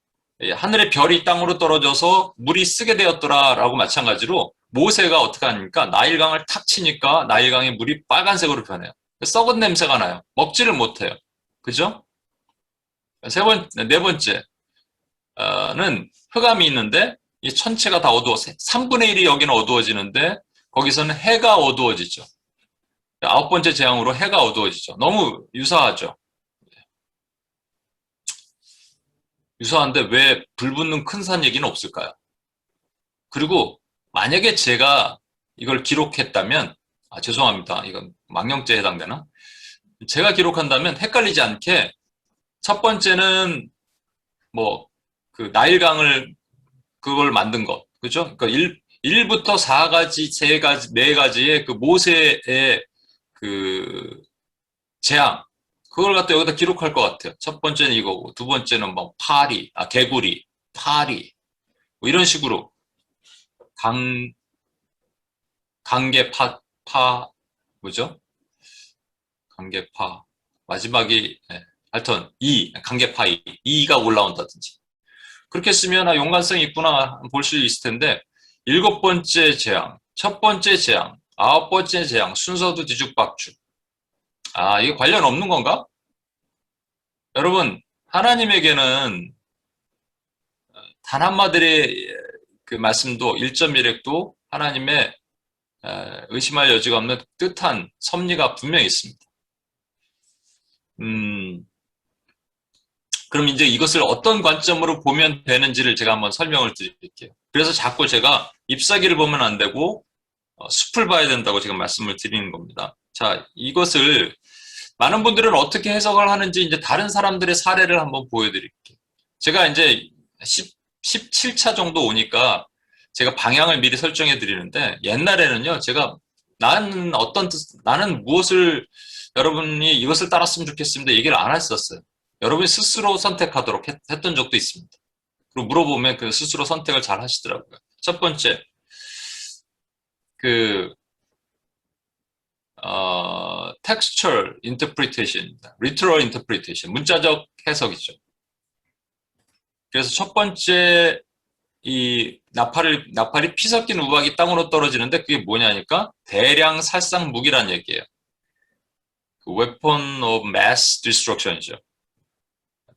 하늘의 별이 땅으로 떨어져서 물이 쓰게 되었더라라고 마찬가지로 모세가 어떻게 하니까 나일강을 탁 치니까 나일강의 물이 빨간색으로 변해요. 썩은 냄새가 나요. 먹지를 못해요. 그죠? 네 번째는 흑암이 있는데 이 천체가 다 어두워서 3분의 1이 여기는 어두워지는데 거기서는 해가 어두워지죠. 아홉 번째 재앙으로 해가 어두워지죠. 너무 유사하죠. 유사한데 왜 불 붙는 큰 산 얘기는 없을까요? 그리고 만약에 제가 이걸 기록했다면, 죄송합니다. 이건 망령죄에 해당되나? 제가 기록한다면 헷갈리지 않게 첫 번째는 뭐 그 나일강을 그걸 만든 것, 그죠? 그러니까 1부터 4가지, 3가지, 4가지의 그 모세의 그 재앙, 그걸 갖다 여기다 기록할 것 같아요. 첫 번째는 이거고, 두 번째는 뭐 개구리, 파리, 뭐 이런 식으로 강계파, 뭐죠? 강계파. 마지막이, 하여튼, 강계파 이가 올라온다든지. 그렇게 쓰면, 연관성이 있구나, 볼 수 있을 텐데, 일곱 번째 재앙, 첫 번째 재앙, 아홉 번째 재앙, 순서도 뒤죽박죽. 이게 관련 없는 건가? 여러분, 하나님에게는 단 한마디의 그 말씀도 1.1핵도 하나님의 의심할 여지가 없는 뜻한 섭리가 분명히 있습니다. 그럼 이제 이것을 어떤 관점으로 보면 되는지를 제가 한번 설명을 드릴게요. 그래서 자꾸 제가 잎사귀를 보면 안 되고 숲을 봐야 된다고 제가 말씀을 드리는 겁니다. 자, 이것을 많은 분들은 어떻게 해석을 하는지 이제 다른 사람들의 사례를 한번 보여드릴게요. 제가 이제 17차 정도 오니까 제가 방향을 미리 설정해 드리는데 옛날에는요, 제가 나는 무엇을 여러분이 이것을 따랐으면 좋겠습니다. 얘기를 안 했었어요. 여러분이 스스로 선택하도록 했던 적도 있습니다. 그리고 물어보면 그 스스로 선택을 잘 하시더라고요. 첫 번째, textual interpretation입니다. literal interpretation, 문자적 해석이죠. 그래서 첫 번째 이 나팔이 피 섞인 우박이 땅으로 떨어지는데 그게 뭐냐니까 대량 살상 무기란 얘기예요. 그 weapon of mass destruction이죠.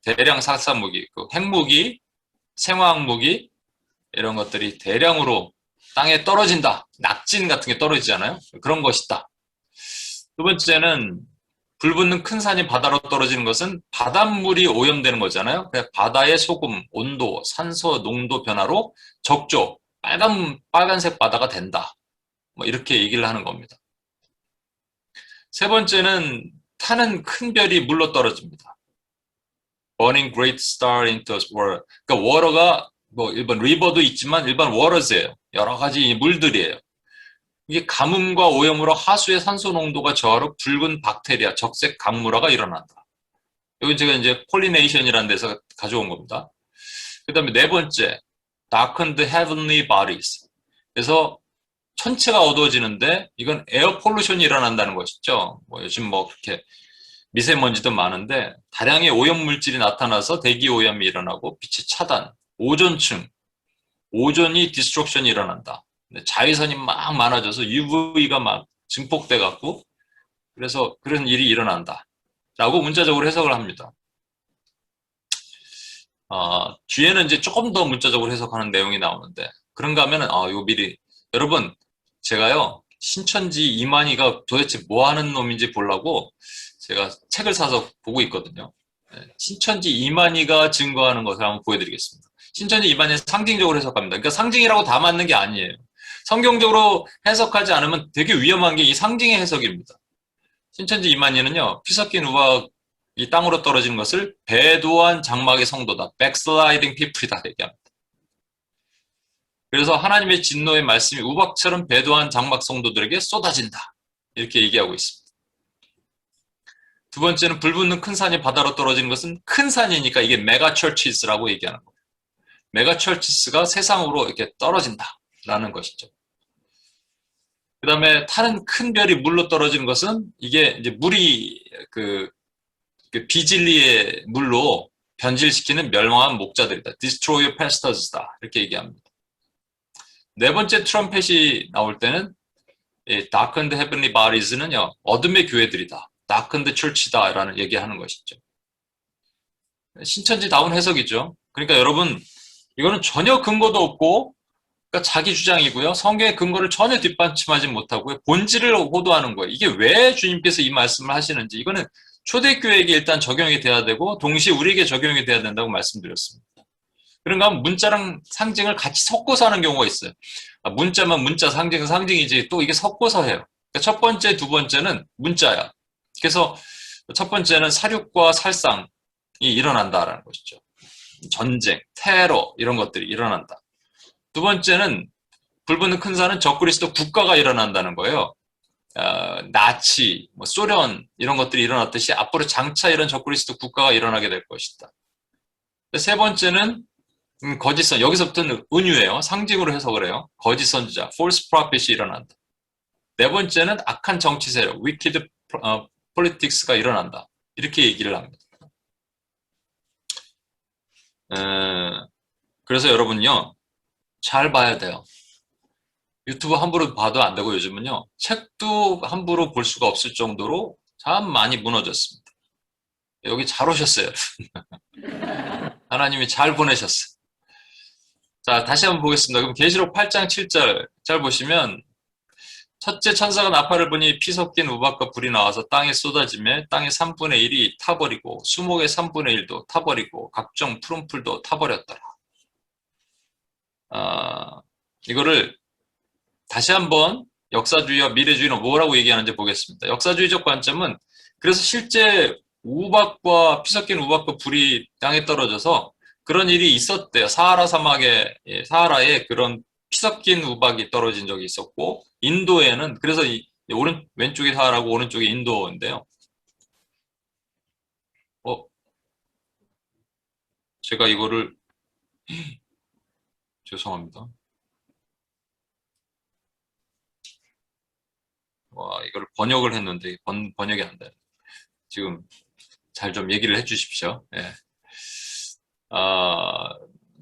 대량 살상 무기, 그 핵무기, 생화학 무기 이런 것들이 대량으로 땅에 떨어진다. 낙진 같은 게 떨어지잖아요. 그런 것이다. 두 번째는 불 붙는 큰 산이 바다로 떨어지는 것은 바닷물이 오염되는 거잖아요. 바다의 소금, 온도, 산소 농도 변화로 적조, 빨간색 바다가 된다. 뭐 이렇게 얘기를 하는 겁니다. 세 번째는 타는 큰 별이 물로 떨어집니다. Burning great star into water. 그러니까 water가 뭐 일반 river도 있지만 일반 waters예요. 여러 가지 물들이에요. 이게 가뭄과 오염으로 하수의 산소 농도가 저하로 붉은 박테리아, 적색 강물화가 일어난다. 여기 제가 이제 폴리네이션이라는 데서 가져온 겁니다. 그 다음에 네 번째, darkened heavenly bodies. 그래서 천체가 어두워지는데 이건 에어 폴루션이 일어난다는 것이죠. 뭐 요즘 뭐 그렇게 미세먼지도 많은데 다량의 오염 물질이 나타나서 대기 오염이 일어나고 빛의 차단, 오존층, 오존이 디스트럭션이 일어난다. 자외선이 막 많아져서 UV가 막 증폭돼 갖고 그래서 그런 일이 일어난다. 라고 문자적으로 해석을 합니다. 뒤에는 이제 조금 더 문자적으로 해석하는 내용이 나오는데 그런가 하면은 이거 미리 여러분 제가요 신천지 이만희가 도대체 뭐 하는 놈인지 보려고 제가 책을 사서 보고 있거든요. 신천지 이만희가 증거하는 것을 한번 보여드리겠습니다. 신천지 이만희는 상징적으로 해석합니다. 그러니까 상징이라고 다 맞는 게 아니에요. 성경적으로 해석하지 않으면 되게 위험한 게 이 상징의 해석입니다. 신천지 이만희는요 피 섞인 우박이 땅으로 떨어지는 것을 배도한 장막의 성도다, backsliding people이다 얘기합니다. 그래서 하나님의 진노의 말씀이 우박처럼 배도한 장막 성도들에게 쏟아진다 이렇게 얘기하고 있습니다. 두 번째는 불붙는 큰 산이 바다로 떨어지는 것은 큰 산이니까 이게 메가처치스라고 얘기하는 거예요. 메가처치스가 세상으로 이렇게 떨어진다라는 것이죠. 그 다음에 타는 큰 별이 물로 떨어지는 것은 이게 이제 물이 그 비진리의 물로 변질시키는 멸망한 목자들이다. Destroy pastors다. 이렇게 얘기합니다. 네 번째 트럼펫이 나올 때는 Darkened Heavenly Bodies는요. 어둠의 교회들이다. Darkened Church다. 라는 얘기하는 것이죠. 신천지다운 해석이죠. 그러니까 여러분 이거는 전혀 근거도 없고 그러니까 자기 주장이고요. 성경의 근거를 전혀 뒷받침하지 못하고요. 본질을 호도하는 거예요. 이게 왜 주님께서 이 말씀을 하시는지 이거는 초대교회에게 일단 적용이 돼야 되고 동시에 우리에게 적용이 돼야 된다고 말씀드렸습니다. 그런가 하면 문자랑 상징을 같이 섞어서 하는 경우가 있어요. 문자만 문자, 상징은 상징이지 또 이게 섞어서 해요. 그러니까 첫 번째, 두 번째는 문자야. 그래서 첫 번째는 사륙과 살상이 일어난다라는 것이죠. 전쟁, 테러 이런 것들이 일어난다. 두 번째는 불붙는 큰 산은 적그리스도 국가가 일어난다는 거예요. 나치, 소련 이런 것들이 일어났듯이 앞으로 장차 이런 적그리스도 국가가 일어나게 될 것이다. 세 번째는 거짓 선, 여기서부터는 은유예요. 상징으로 해석을 해요. 거짓 선지자, false prophet이 일어난다. 네 번째는 악한 정치 세력, wicked politics가 일어난다. 이렇게 얘기를 합니다. 그래서 여러분요, 잘 봐야 돼요. 유튜브 함부로 봐도 안 되고 요즘은요, 책도 함부로 볼 수가 없을 정도로 참 많이 무너졌습니다. 여기 잘 오셨어요. 하나님이 잘 보내셨어요. 자, 다시 한번 보겠습니다. 그럼 계시록 8장 7절 잘 보시면 첫째 천사가 나팔을 부니 피 섞인 우박과 불이 나와서 땅에 쏟아지며 땅의 3분의 1이 타버리고 수목의 3분의 1도 타버리고 각종 푸른 풀도 타버렸더라. 이거를 다시 한번 역사주의와 미래주의는 뭐라고 얘기하는지 보겠습니다. 역사주의적 관점은 그래서 실제 우박과 피 섞인 우박과 불이 땅에 떨어져서 그런 일이 있었대요. 사하라 사막에 사하라에 그런 피 섞인 우박이 떨어진 적이 있었고 인도에는 그래서 왼쪽이 사하라고 오른쪽이 인도인데요. 제가 이거를 죄송합니다. 와, 이걸 번역을 했는데 번역이 안 돼. 지금 잘 좀 얘기를 해주십시오. 예.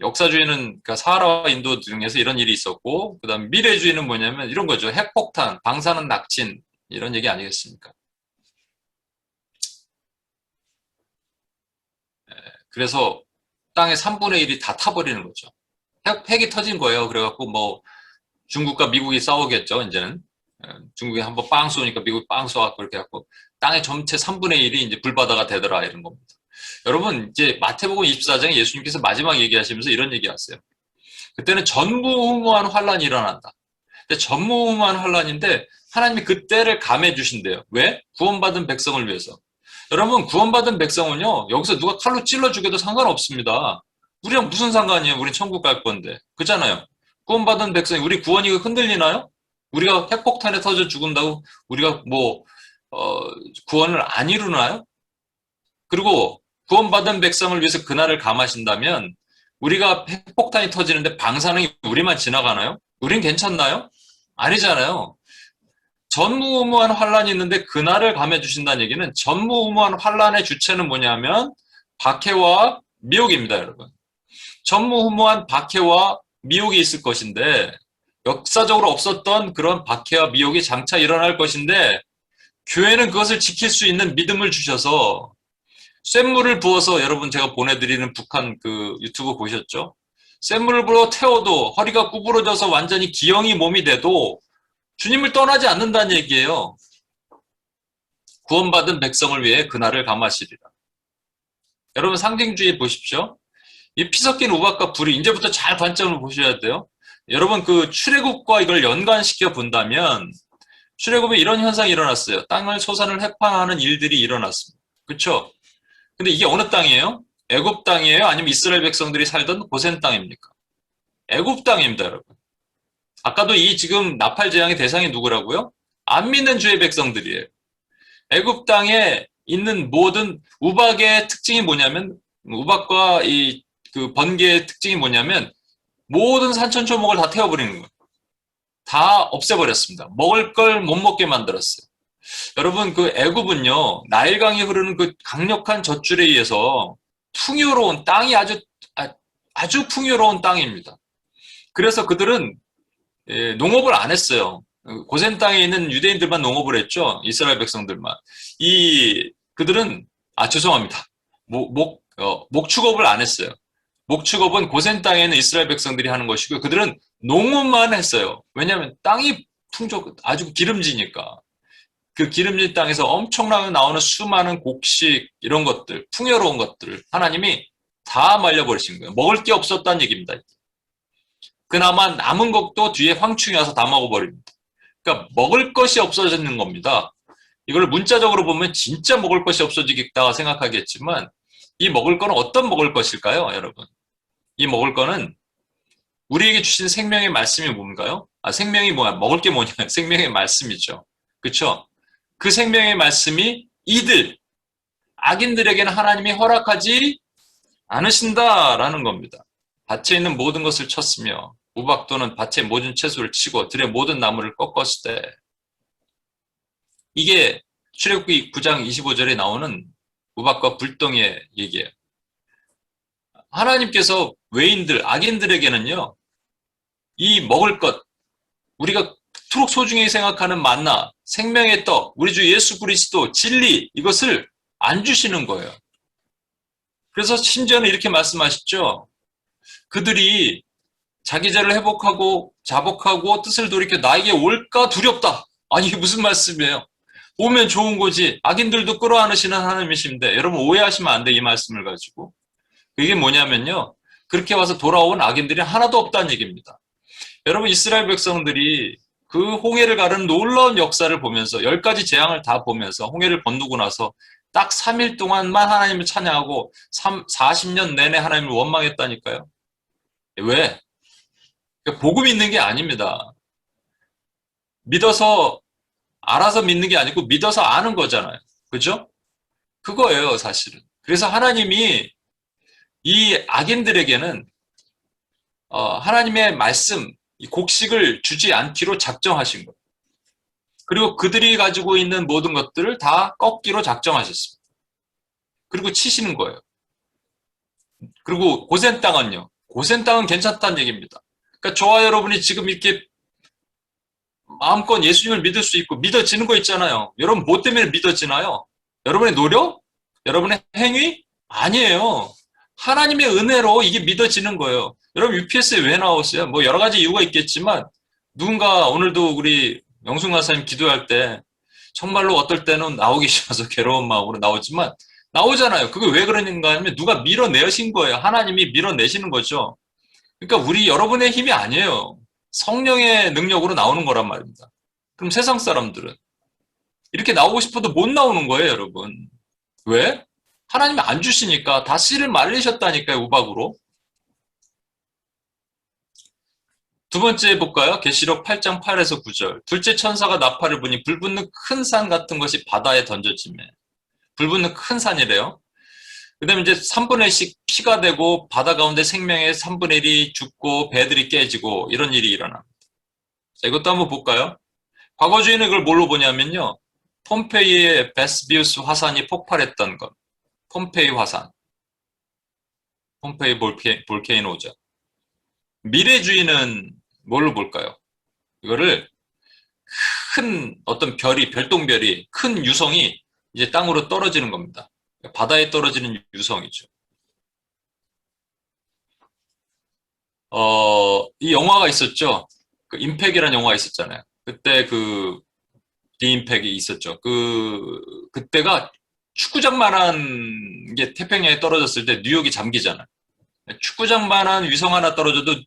역사주의는 그러니까 사하라와 인도 등에서 이런 일이 있었고, 그다음 미래주의는 뭐냐면 이런 거죠. 핵폭탄, 방사능 낙진 이런 얘기 아니겠습니까? 예. 그래서 땅의 3분의 1이 다 타버리는 거죠. 핵이 터진 거예요. 그래갖고 뭐 중국과 미국이 싸우겠죠. 이제는 중국이 한번 빵 쏘니까 미국이 빵 쏘갖고 그렇게 해갖고 땅의 전체 3분의 1이 이제 불바다가 되더라 이런 겁니다. 여러분 이제 마태복음 24장에 예수님께서 마지막 얘기하시면서 이런 얘기하세요. 그때는 전무후무한 환란이 일어난다. 근데 전무후무한 환란인데 하나님이 그때를 감해 주신대요. 왜? 구원받은 백성을 위해서. 여러분 구원받은 백성은요 여기서 누가 칼로 찔러 죽여도 상관없습니다. 우리랑 무슨 상관이에요? 우린 천국 갈 건데. 그잖아요. 구원받은 백성이 우리 구원이 흔들리나요? 우리가 핵폭탄에 터져 죽은다고 우리가 구원을 안 이루나요? 그리고 구원받은 백성을 위해서 그날을 감하신다면 우리가 핵폭탄이 터지는데 방사능이 우리만 지나가나요? 우린 괜찮나요? 아니잖아요. 전무후무한 환란이 있는데 그날을 감해 주신다는 얘기는 전무후무한 환란의 주체는 뭐냐면 박해와 미혹입니다, 여러분. 전무후무한 박해와 미혹이 있을 것인데 역사적으로 없었던 그런 박해와 미혹이 장차 일어날 것인데 교회는 그것을 지킬 수 있는 믿음을 주셔서 쇳물을 부어서 여러분 제가 보내드리는 북한 그 유튜브 보셨죠? 쇳물을 부어 태워도 허리가 구부러져서 완전히 기형이 몸이 돼도 주님을 떠나지 않는다는 얘기예요. 구원받은 백성을 위해 그날을 감하시리라. 여러분 상징주의 보십시오. 이 피 섞인 우박과 불이 이제부터 잘 관점을 보셔야 돼요. 여러분 그 출애굽과 이걸 연관시켜 본다면 출애굽에 이런 현상이 일어났어요. 땅을 솟아을 해판하는 일들이 일어났습니다. 그렇죠? 근데 이게 어느 땅이에요? 애굽 땅이에요? 아니면 이스라엘 백성들이 살던 고센 땅입니까? 애굽 땅입니다, 여러분. 아까도 이 지금 나팔 재앙의 대상이 누구라고요? 안 믿는 주의 백성들이에요. 애굽 땅에 있는 모든 우박의 특징이 뭐냐면 우박과 이 그 번개의 특징이 뭐냐면 모든 산천초목을 다 태워버리는 거예요. 다 없애버렸습니다. 먹을 걸 못 먹게 만들었어요. 여러분 그 애굽은요 나일강이 흐르는 그 강력한 젖줄에 의해서 풍요로운 땅이 아주 풍요로운 땅입니다. 그래서 그들은 농업을 안 했어요. 고센 땅에 있는 유대인들만 농업을 했죠. 이스라엘 백성들만. 그들은 죄송합니다. 목축업을 안 했어요. 목축업은 고센 땅에 있는 이스라엘 백성들이 하는 것이고 그들은 농업만 했어요. 왜냐하면 땅이 아주 기름지니까. 그 기름진 땅에서 엄청나게 나오는 수많은 곡식 이런 것들, 풍요로운 것들 하나님이 다 말려버리신 거예요. 먹을 게 없었다는 얘기입니다. 그나마 남은 것도 뒤에 황충이 와서 다 먹어버립니다. 그러니까 먹을 것이 없어지는 겁니다. 이걸 문자적으로 보면 진짜 먹을 것이 없어지겠다 생각하겠지만 이 먹을 거는 어떤 먹을 것일까요, 여러분? 이 먹을 거는 우리에게 주신 생명의 말씀이 뭔가요? 생명이 뭐야? 먹을 게 뭐냐? 생명의 말씀이죠. 그렇죠? 그 생명의 말씀이 악인들에게는 하나님이 허락하지 않으신다라는 겁니다. 밭에 있는 모든 것을 쳤으며 우박도는 밭의 모든 채소를 치고 들의 모든 나무를 꺾었을 때 이게 출애굽기 9장 25절에 나오는 우박과 불덩이의 얘기예요. 하나님께서 악인들에게는요 이 먹을 것 우리가 그토록 소중히 생각하는 만나, 생명의 떡, 우리 주 예수 그리스도, 진리 이것을 안 주시는 거예요. 그래서 심지어는 이렇게 말씀하시죠. 그들이 자기 죄를 회복하고 자복하고 뜻을 돌이켜 나에게 올까 두렵다. 아니 이게 무슨 말씀이에요? 오면 좋은 거지. 악인들도 끌어안으시는 하나님이신데 여러분 오해하시면 안 돼, 이 말씀을 가지고. 이게 뭐냐면요. 그렇게 와서 돌아온 악인들이 하나도 없다는 얘기입니다. 여러분 이스라엘 백성들이 그 홍해를 가르는 놀라운 역사를 보면서 10가지 재앙을 다 보면서 홍해를 건너고 나서 딱 3일 동안만 하나님을 찬양하고 40년 내내 하나님을 원망했다니까요. 왜? 복음이 있는 게 아닙니다. 믿어서 알아서 믿는 게 아니고 믿어서 아는 거잖아요. 그죠? 그거예요, 사실은. 그래서 하나님이 이 악인들에게는 하나님의 말씀, 이 곡식을 주지 않기로 작정하신 거예요. 그리고 그들이 가지고 있는 모든 것들을 다 꺾기로 작정하셨습니다. 그리고 치시는 거예요. 그리고 고센 땅은요. 고센 땅은 괜찮다는 얘기입니다. 그러니까 저와 여러분이 지금 이렇게 마음껏 예수님을 믿을 수 있고 믿어지는 거 있잖아요. 여러분 뭐 때문에 믿어지나요? 여러분의 노력? 여러분의 행위? 아니에요. 하나님의 은혜로 이게 믿어지는 거예요. 여러분 UPS에 왜 나오세요? 뭐 여러 가지 이유가 있겠지만 누군가 오늘도 우리 영순 강사님 기도할 때 정말로 어떨 때는 나오기 싫어서 괴로운 마음으로 나오지만 나오잖아요. 그게 왜 그러는가 하면 누가 밀어내신 거예요. 하나님이 밀어내시는 거죠. 그러니까 여러분의 힘이 아니에요. 성령의 능력으로 나오는 거란 말입니다. 그럼 세상 사람들은 이렇게 나오고 싶어도 못 나오는 거예요, 여러분. 왜? 하나님이 안 주시니까 다 씨를 말리셨다니까요, 우박으로. 두 번째 볼까요? 계시록 8장 8에서 9절. 둘째 천사가 나팔을 부니 불붙는 큰 산 같은 것이 바다에 던져지매. 불붙는 큰 산이래요. 그 다음에 이제 3분의 1씩 피가 되고 바다 가운데 생명의 3분의 1이 죽고 배들이 깨지고 이런 일이 일어납니다. 자, 이것도 한번 볼까요? 과거주의는 이걸 뭘로 보냐면요. 폼페이의 베스비우스 화산이 폭발했던 것. 폼페이 화산. 폼페이 볼케이노죠. 미래주의는 뭘로 볼까요? 이거를 큰 어떤 별이, 별똥별이, 큰 유성이 이제 땅으로 떨어지는 겁니다. 바다에 떨어지는 유성이죠. 이 영화가 있었죠. 그 임팩이라는 영화가 있었잖아요. 그때 그 디임팩이 있었죠. 그때가 축구장만한 게 태평양에 떨어졌을 때 뉴욕이 잠기잖아요. 축구장만한 위성 하나 떨어져도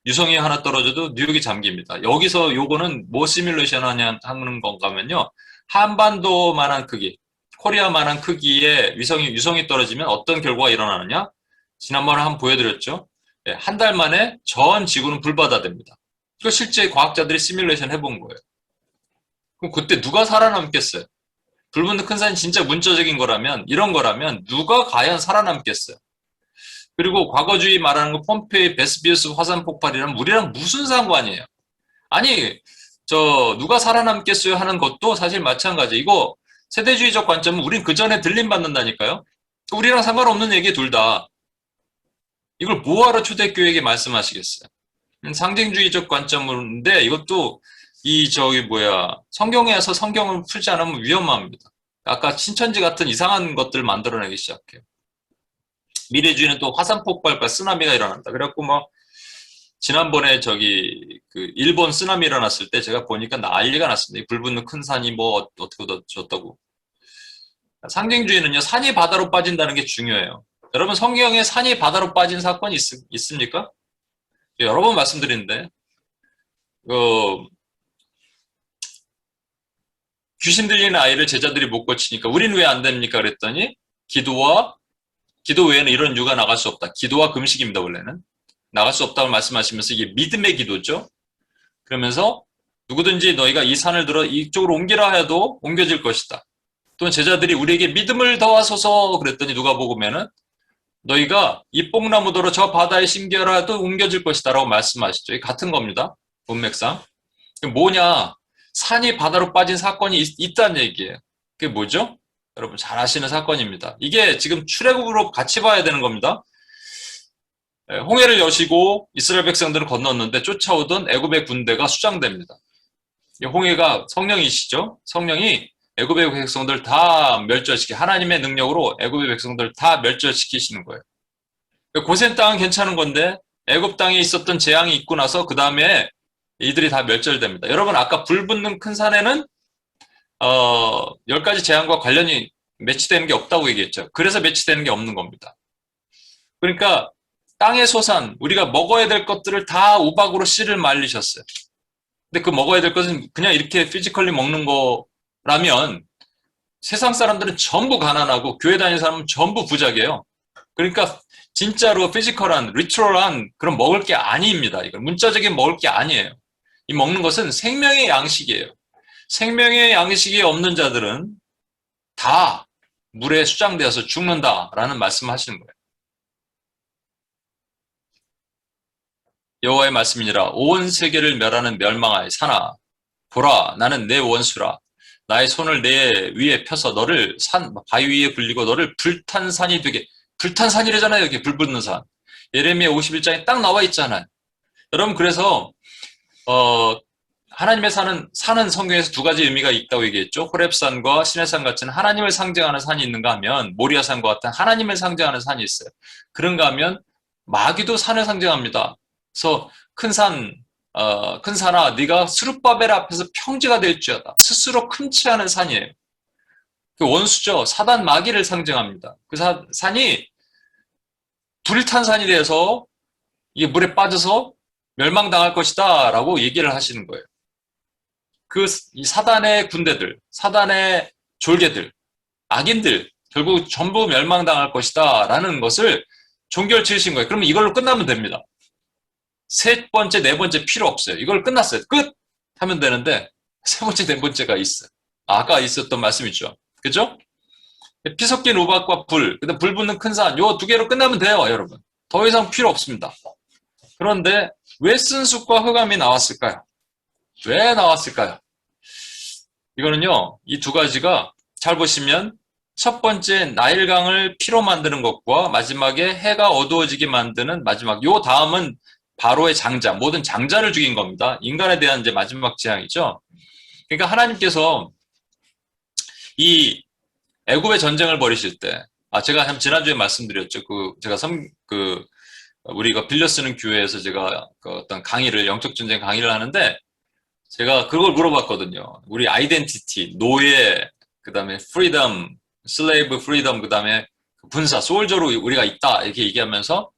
유성이 하나 떨어져도 뉴욕이 잠깁니다. 여기서 요거는 뭐 시뮬레이션 하는 건가 하면요. 한반도만한 크기, 코리아만한 크기의 유성이 떨어지면 어떤 결과가 일어나느냐? 지난번에 한번 보여드렸죠. 한 달 만에 전 지구는 불바다 됩니다. 이거 실제 과학자들이 시뮬레이션 해본 거예요. 그럼 그때 누가 살아남겠어요? 불 붙는 큰 산이 진짜 문자적인 거라면, 이런 거라면 누가 과연 살아남겠어요? 그리고 과거주의 말하는 거 폼페이 베스비우스 화산 폭발이랑 우리랑 무슨 상관이에요? 아니, 누가 살아남겠어요 하는 것도 사실 마찬가지. 이거 세대주의적 관점은 우린 그 전에 들림받는다니까요? 우리랑 상관없는 얘기 둘 다. 이걸 뭐하러 초대교회에게 말씀하시겠어요? 상징주의적 관점인데 이것도 성경에서 성경을 풀지 않으면 위험합니다. 아까 신천지 같은 이상한 것들을 만들어내기 시작해요. 미래주의는 또 화산 폭발과 쓰나미가 일어난다. 그래갖고 지난번에 일본 쓰나미 일어났을 때 제가 보니까 난리가 났습니다. 불 붙는 큰 산이 어떻게 졌다고. 상징주의는요, 산이 바다로 빠진다는 게 중요해요. 여러분, 성경에 산이 바다로 빠진 사건이 있습니까? 여러 번 말씀드리는데, 귀신 들리는 아이를 제자들이 못 고치니까 우리는 왜 안 됩니까? 그랬더니 기도 외에는 이런 유가 나갈 수 없다. 기도와 금식입니다, 원래는. 나갈 수 없다고 말씀하시면서 이게 믿음의 기도죠. 그러면서 누구든지 너희가 이 산을 들어 이쪽으로 옮기라 해도 옮겨질 것이다. 또는 제자들이 우리에게 믿음을 더하소서 그랬더니 누가복음에는 너희가 이 뽕나무더러 저 바다에 심겨라도 옮겨질 것이다 라고 말씀하시죠. 이게 같은 겁니다. 문맥상. 뭐냐? 산이 바다로 빠진 사건이 있다는 얘기예요. 그게 뭐죠? 여러분 잘 아시는 사건입니다. 이게 지금 출애굽으로 같이 봐야 되는 겁니다. 홍해를 여시고 이스라엘 백성들을 건넜는데 쫓아오던 애굽의 군대가 수장됩니다. 홍해가 성령이시죠? 성령이 애굽의 백성들 다 하나님의 능력으로 애굽의 백성들 다 멸절시키시는 거예요. 고센 땅은 괜찮은 건데 애굽 땅에 있었던 재앙이 있고 나서 그 다음에 이들이 다 멸절됩니다. 여러분 아까 불 붙는 큰 산에는 10가지 재앙과 관련이 매치되는 게 없다고 얘기했죠. 그래서 매치되는 게 없는 겁니다. 그러니까 땅의 소산, 우리가 먹어야 될 것들을 다 우박으로 씨를 말리셨어요. 근데 그 먹어야 될 것은 그냥 이렇게 피지컬리 먹는 거라면 세상 사람들은 전부 가난하고 교회 다니는 사람은 전부 부자게요. 그러니까 진짜로 피지컬한, 리트럴한 그런 먹을 게 아닙니다. 이건 문자적인 먹을 게 아니에요. 이 먹는 것은 생명의 양식이에요. 생명의 양식이 없는 자들은 다 물에 수장되어서 죽는다라는 말씀하시는 거예요. 여호와의 말씀이니라. 온 세계를 멸하는 멸망하여 사나 보라 나는 내 원수라. 나의 손을 내 위에 펴서 너를 바위 위에 굴리고 너를 불탄 산이 되게. 불탄 산이래잖아요. 여기 불 붙는 산. 예레미야 51장에 딱 나와 있잖아요. 여러분 그래서 하나님의 산은 성경에서 두 가지 의미가 있다고 얘기했죠. 호렙산과 시내산 같은 하나님을 상징하는 산이 있는가 하면 모리아산과 같은 하나님을 상징하는 산이 있어요. 그런가 하면 마귀도 산을 상징합니다. 그래서 큰 산아 네가 스룹바벨 앞에서 평지가 될지어다. 스스로 큰 치 않은 산이에요. 그 원수죠. 사단 마귀를 상징합니다. 그 산이 불탄 산이 돼서 이게 물에 빠져서 멸망당할 것이다 라고 얘기를 하시는 거예요. 이 사단의 군대들, 사단의 졸개들, 악인들 결국 전부 멸망당할 것이다 라는 것을 종결 지으신 거예요. 그러면 이걸로 끝나면 됩니다. 세 번째, 네 번째 필요 없어요. 이걸 끝났어요. 끝! 하면 되는데 세 번째, 네 번째가 있어요. 아까 있었던 말씀이죠. 그죠? 피 섞인 우박과 불, 그다음 불 붙는 큰 산, 요 두 개로 끝나면 돼요, 여러분. 더 이상 필요 없습니다. 그런데 왜 쓴 숲과 흑암이 나왔을까요? 왜 나왔을까요? 이거는요, 이 두 가지가 잘 보시면 첫 번째 나일강을 피로 만드는 것과 마지막에 해가 어두워지게 만드는 마지막, 요 다음은 바로의 장자, 모든 장자를 죽인 겁니다. 인간에 대한 이제 마지막 재앙이죠. 그러니까 하나님께서 이 애굽의 전쟁을 벌이실 때, 제가 지난주에 말씀드렸죠. 우리가 빌려 쓰는 교회에서 제가 그 어떤 강의를, 영적 전쟁 강의를 하는데, 제가 그걸 물어봤거든요. 우리 아이덴티티, 노예, 그 다음에 프리덤, 슬레이브 프리덤, 그 다음에 군사, 솔저로 우리가 있다, 이렇게 얘기하면서,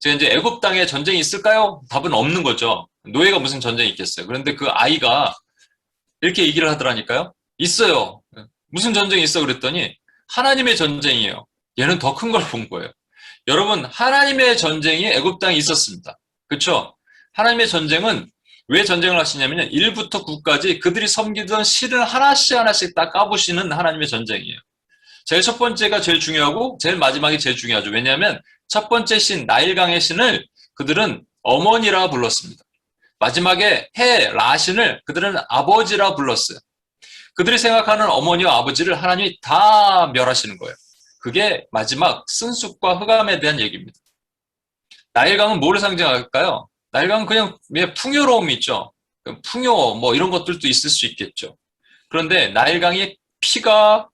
제가 이제 애굽 땅에 전쟁이 있을까요? 답은 없는 거죠. 노예가 무슨 전쟁이 있겠어요. 그런데 그 아이가 이렇게 얘기를 하더라니까요. 있어요. 무슨 전쟁이 있어? 그랬더니 하나님의 전쟁이에요. 얘는 더 큰 걸 본 거예요. 여러분, 하나님의 전쟁이 애굽 땅에 있었습니다. 그렇죠? 하나님의 전쟁은 왜 전쟁을 하시냐면요. 1부터 9까지 그들이 섬기던 신을 하나씩 하나씩 다 까부시는 하나님의 전쟁이에요. 제일 첫 번째가 제일 중요하고 제일 마지막이 제일 중요하죠. 왜냐하면 첫 번째 신, 나일강의 신을 그들은 어머니라 불렀습니다. 마지막에 해, 라신을 그들은 아버지라 불렀어요. 그들이 생각하는 어머니와 아버지를 하나님이 다 멸하시는 거예요. 그게 마지막 쓴쑥과 흑암에 대한 얘기입니다. 나일강은 뭐를 상징할까요? 나일강은 그냥 풍요로움이 있죠. 풍요 뭐 이런 것들도 있을 수 있겠죠. 그런데 나일강이 피가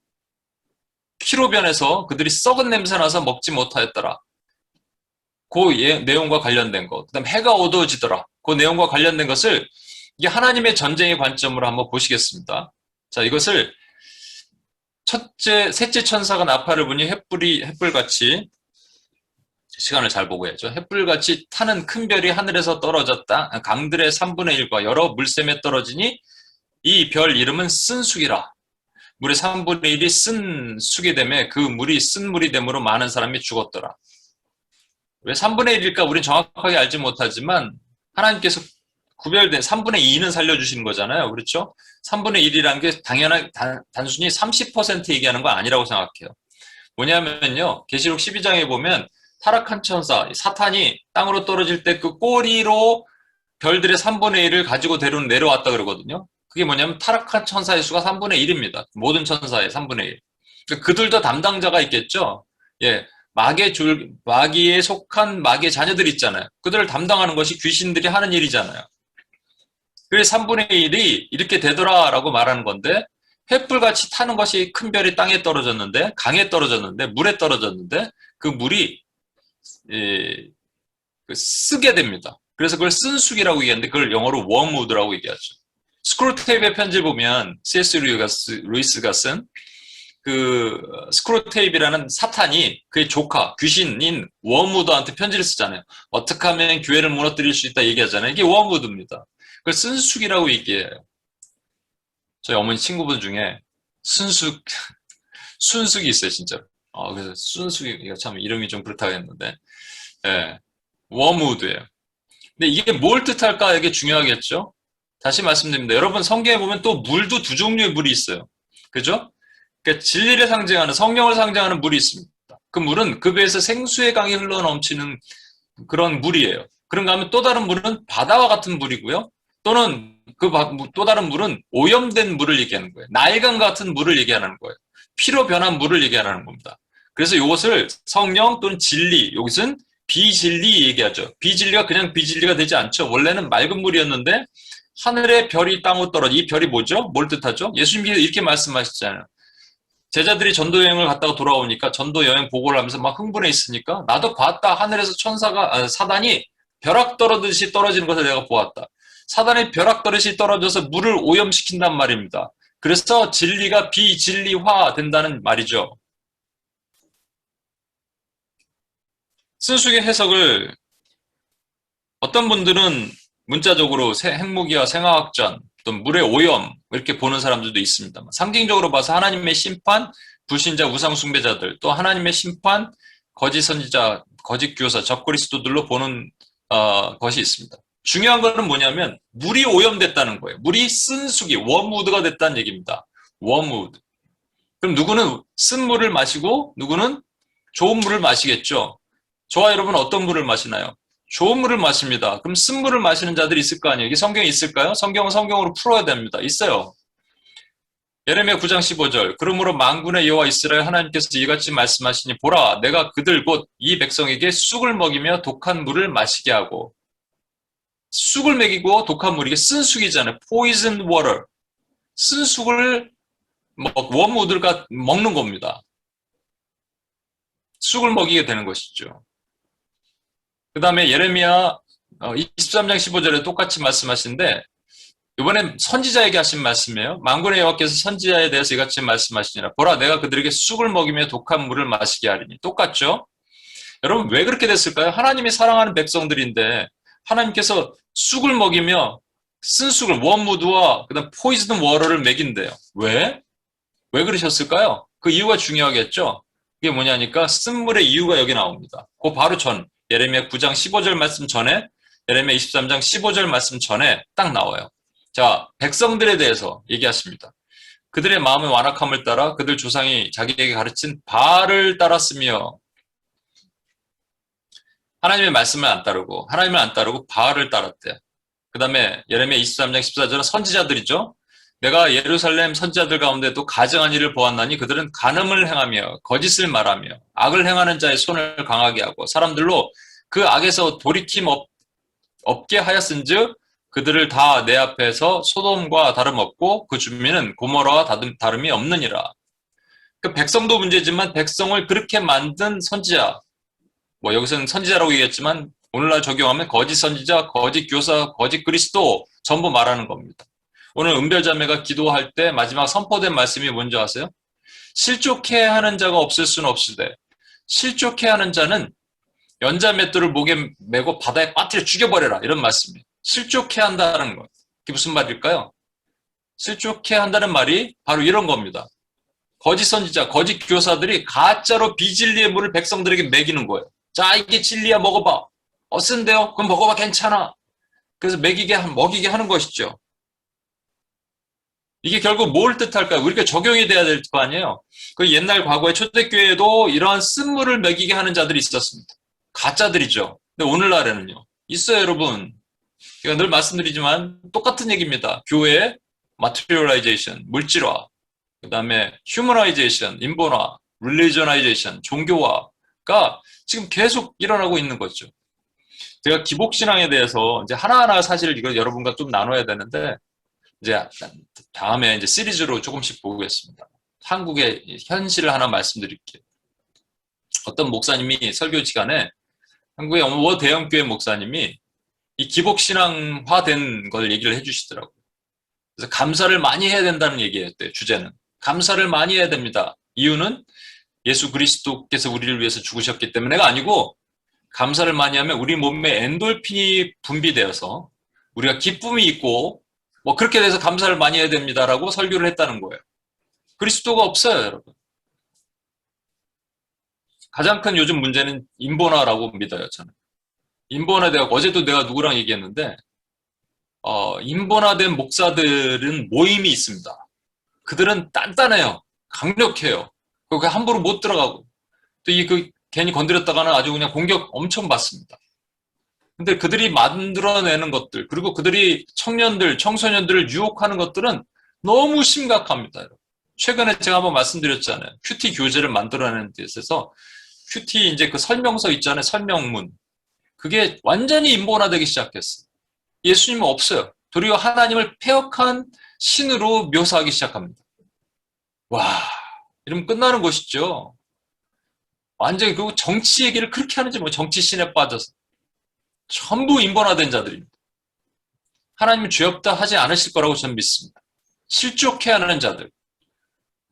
피로 변해서 그들이 썩은 냄새 나서 먹지 못하였더라. 그 내용과 관련된 것. 그다음 해가 어두워지더라. 그 내용과 관련된 것을 이게 하나님의 전쟁의 관점으로 한번 보시겠습니다. 자, 이것을 셋째 천사가 나팔을 부니 횃불같이 시간을 잘 보고 해야죠. 횃불같이 타는 큰 별이 하늘에서 떨어졌다. 강들의 3분의 1과 여러 물샘에 떨어지니 이 별 이름은 쓴쑥이라. 물의 3분의 1이 쓴 쑥이 되매 그 물이 쓴 물이 되므로 많은 사람이 죽었더라. 왜 3분의 1일까 우린 정확하게 알지 못하지만 하나님께서 구별된 3분의 2는 살려주시는 거잖아요. 그렇죠? 3분의 1이라는 게 단순히 30% 얘기하는 거 아니라고 생각해요. 뭐냐면요. 계시록 12장에 보면 타락한 천사, 사탄이 땅으로 떨어질 때 그 꼬리로 별들의 3분의 1을 가지고 내려왔다 그러거든요. 그게 뭐냐면 타락한 천사의 수가 3분의 1입니다. 모든 천사의 3분의 1. 그들도 담당자가 있겠죠. 예. 마귀에 속한 마귀의 자녀들이 있잖아요. 그들을 담당하는 것이 귀신들이 하는 일이잖아요. 그래서 3분의 1이 이렇게 되더라라고 말하는 건데, 횃불같이 타는 것이 큰 별이 땅에 떨어졌는데, 강에 떨어졌는데, 물에 떨어졌는데, 그 물이 쓰게 됩니다. 그래서 그걸 쓴쑥이라고 얘기하는데, 그걸 영어로 웜우드라고 얘기하죠. 스크루테이프의 편지를 보면 C.S. 루이스가 쓴 그 스크루테이프라는 사탄이 그의 조카, 귀신인 웜우드한테 편지를 쓰잖아요. 어떻게 하면 교회를 무너뜨릴 수 있다 얘기하잖아요. 이게 웜우드입니다. 그걸 쓴쑥이라고 얘기해요. 저희 어머니 친구분 중에 순숙이 있어요, 진짜로. 그래서 순숙이, 이거 참 이름이 좀 그렇다고 했는데, 예, 웜우드예요. 근데 이게 뭘 뜻할까? 이게 중요하겠죠? 다시 말씀드립니다. 여러분 성경에 보면 또 물도 두 종류의 물이 있어요. 그죠? 그러니까 진리를 상징하는, 성령을 상징하는 물이 있습니다. 그 물은 그 배에서 생수의 강이 흘러 넘치는 그런 물이에요. 그런가 하면 또 다른 물은 바다와 같은 물이고요. 또는 또 다른 물은 오염된 물을 얘기하는 거예요. 나일강 같은 물을 얘기하는 거예요. 피로 변한 물을 얘기하는 겁니다. 그래서 이것을 성령 또는 진리, 이것은 비진리 얘기하죠. 비진리가 그냥 비진리가 되지 않죠. 원래는 맑은 물이었는데 하늘의 별이 땅으로 떨어져. 이 별이 뭐죠? 뭘 뜻하죠? 예수님께서 이렇게 말씀하셨잖아요. 제자들이 전도 여행을 갔다가 돌아오니까 전도 여행 보고를 하면서 막 흥분해 있으니까 나도 봤다. 하늘에서 사단이 벼락 떨어지듯이 떨어지는 것을 내가 보았다. 사단이 벼락 떨어지듯이 떨어져서 물을 오염시킨단 말입니다. 그래서 진리가 비진리화 된다는 말이죠. 쓴숙의 해석을 어떤 분들은 문자적으로 핵무기와 생화학전, 또 물의 오염 이렇게 보는 사람들도 있습니다. 상징적으로 봐서 하나님의 심판, 불신자, 우상 숭배자들, 또 하나님의 심판, 거짓 선지자, 거짓 교사, 적그리스도들로 보는 것이 있습니다. 중요한 것은 뭐냐면 물이 오염됐다는 거예요. 물이 쓴숙이 웜우드가 됐다는 얘기입니다. 웜우드. 그럼 누구는 쓴 물을 마시고 누구는 좋은 물을 마시겠죠. 저와 여러분은 어떤 물을 마시나요? 좋은 물을 마십니다. 그럼 쓴물을 마시는 자들이 있을 거 아니에요? 이게 성경에 있을까요? 성경은 성경으로 풀어야 됩니다. 있어요. 예레미야 9장 15절. 그러므로 만군의 여호와 이스라엘 하나님께서 이같이 말씀하시니 보라 내가 그들 곧 이 백성에게 쑥을 먹이며 독한 물을 마시게 하고 쑥을 먹이고 독한 물 이게 쓴 쑥이잖아요. poison water. 쓴 쑥을 웜우드가 먹는 겁니다. 쑥을 먹이게 되는 것이죠. 그 다음에 예레미야 23장 15절에 똑같이 말씀하시는데 이번엔 선지자에게 하신 말씀이에요. 만군의 여호와께서 선지자에 대해서 이같이 말씀하시니라. 보라 내가 그들에게 쑥을 먹이며 독한 물을 마시게 하리니. 똑같죠? 여러분 왜 그렇게 됐을까요? 하나님이 사랑하는 백성들인데 하나님께서 쑥을 먹이며 쓴 쑥을 웜우드와 그다음 포이즌 워터를 먹인대요. 왜? 왜 그러셨을까요? 그 이유가 중요하겠죠? 그게 뭐냐니까 쓴물의 이유가 여기 나옵니다. 그 바로 전 예레미야 9장 15절 말씀 전에 예레미야 23장 15절 말씀 전에 딱 나와요. 자, 백성들에 대해서 얘기하십니다. 그들의 마음의 완악함을 따라 그들 조상이 자기에게 가르친 바알을 따랐으며 하나님의 말씀을 안 따르고 하나님을 안 따르고 바알을 따랐대요. 그 다음에 예레미야 23장 14절은 선지자들이죠. 내가 예루살렘 선지자들 가운데도 가증한 일을 보았나니 그들은 간음을 행하며 거짓을 말하며 악을 행하는 자의 손을 강하게 하고 사람들로 그 악에서 돌이킴 없게 하였은즉 그들을 다 내 앞에서 소돔과 다름없고 그 주민은 고모라와 다름이 없느니라. 그 백성도 문제지만 백성을 그렇게 만든 선지자, 뭐 여기서는 선지자라고 얘기했지만 오늘날 적용하면 거짓 선지자, 거짓 교사, 거짓 그리스도 전부 말하는 겁니다. 오늘 은별자매가 기도할 때 마지막 선포된 말씀이 뭔지 아세요? 실족해 하는 자가 없을 수는 없으되 실족해 하는 자는 연자 맷돌을 목에 메고 바다에 빠뜨려 죽여버려라 이런 말씀이에요. 실족해 한다는 것. 그게 무슨 말일까요? 실족해 한다는 말이 바로 이런 겁니다. 거짓 선지자, 거짓 교사들이 가짜로 비진리의 물을 백성들에게 먹이는 거예요. 자, 이게 진리야 먹어봐. 쓴데요? 그럼 먹어봐 괜찮아. 그래서 먹이게 하는 것이죠. 이게 결국 뭘 뜻할까요? 우리가 적용이 돼야 될 거 아니에요? 그 옛날 과거에 초대교회에도 이러한 쓴물을 먹이게 하는 자들이 있었습니다. 가짜들이죠. 근데 오늘날에는요. 있어요, 여러분. 제가 늘 말씀드리지만 똑같은 얘기입니다. 교회의 materialization, 물질화, 그 다음에 humanization, 인본화, religionization, 종교화가 지금 계속 일어나고 있는 거죠. 제가 기복신앙에 대해서 이제 하나하나 사실 이걸 여러분과 좀 나눠야 되는데, 이제 다음에 이제 시리즈로 조금씩 보겠습니다. 한국의 현실을 하나 말씀드릴게요. 어떤 목사님이 설교 시간에 한국의 어느 대형교회 목사님이 이 기복신앙화된 걸 얘기를 해주시더라고요. 그래서 감사를 많이 해야 된다는 얘기였대요. 주제는. 감사를 많이 해야 됩니다. 이유는 예수 그리스도께서 우리를 위해서 죽으셨기 때문에가 아니고 감사를 많이 하면 우리 몸에 엔돌핀이 분비되어서 우리가 기쁨이 있고 뭐 그렇게 돼서 감사를 많이 해야 됩니다라고 설교를 했다는 거예요. 그리스도가 없어요, 여러분. 가장 큰 요즘 문제는 인본화라고 믿어요, 저는. 인본화되고 어제도 내가 누구랑 얘기했는데 인본화된 목사들은 모임이 있습니다. 그들은 단단해요. 강력해요. 그거 함부로 못 들어가고 또 괜히 건드렸다가는 아주 그냥 공격 엄청 받습니다. 근데 그들이 만들어내는 것들 그리고 그들이 청년들, 청소년들을 유혹하는 것들은 너무 심각합니다. 최근에 제가 한번 말씀드렸잖아요. 큐티 교재를 만들어내는 데 있어서 큐티 이제 그 설명서 있잖아요. 설명문. 그게 완전히 인본화되기 시작했어요. 예수님은 없어요. 도리어 하나님을 폐역한 신으로 묘사하기 시작합니다. 와, 이러면 끝나는 것이죠. 완전히 그리고 정치 얘기를 그렇게 하는지 뭐 정치 신에 빠져서 전부 인본화된 자들입니다. 하나님은 죄 없다 하지 않으실 거라고 저는 믿습니다. 실족해 하는 자들.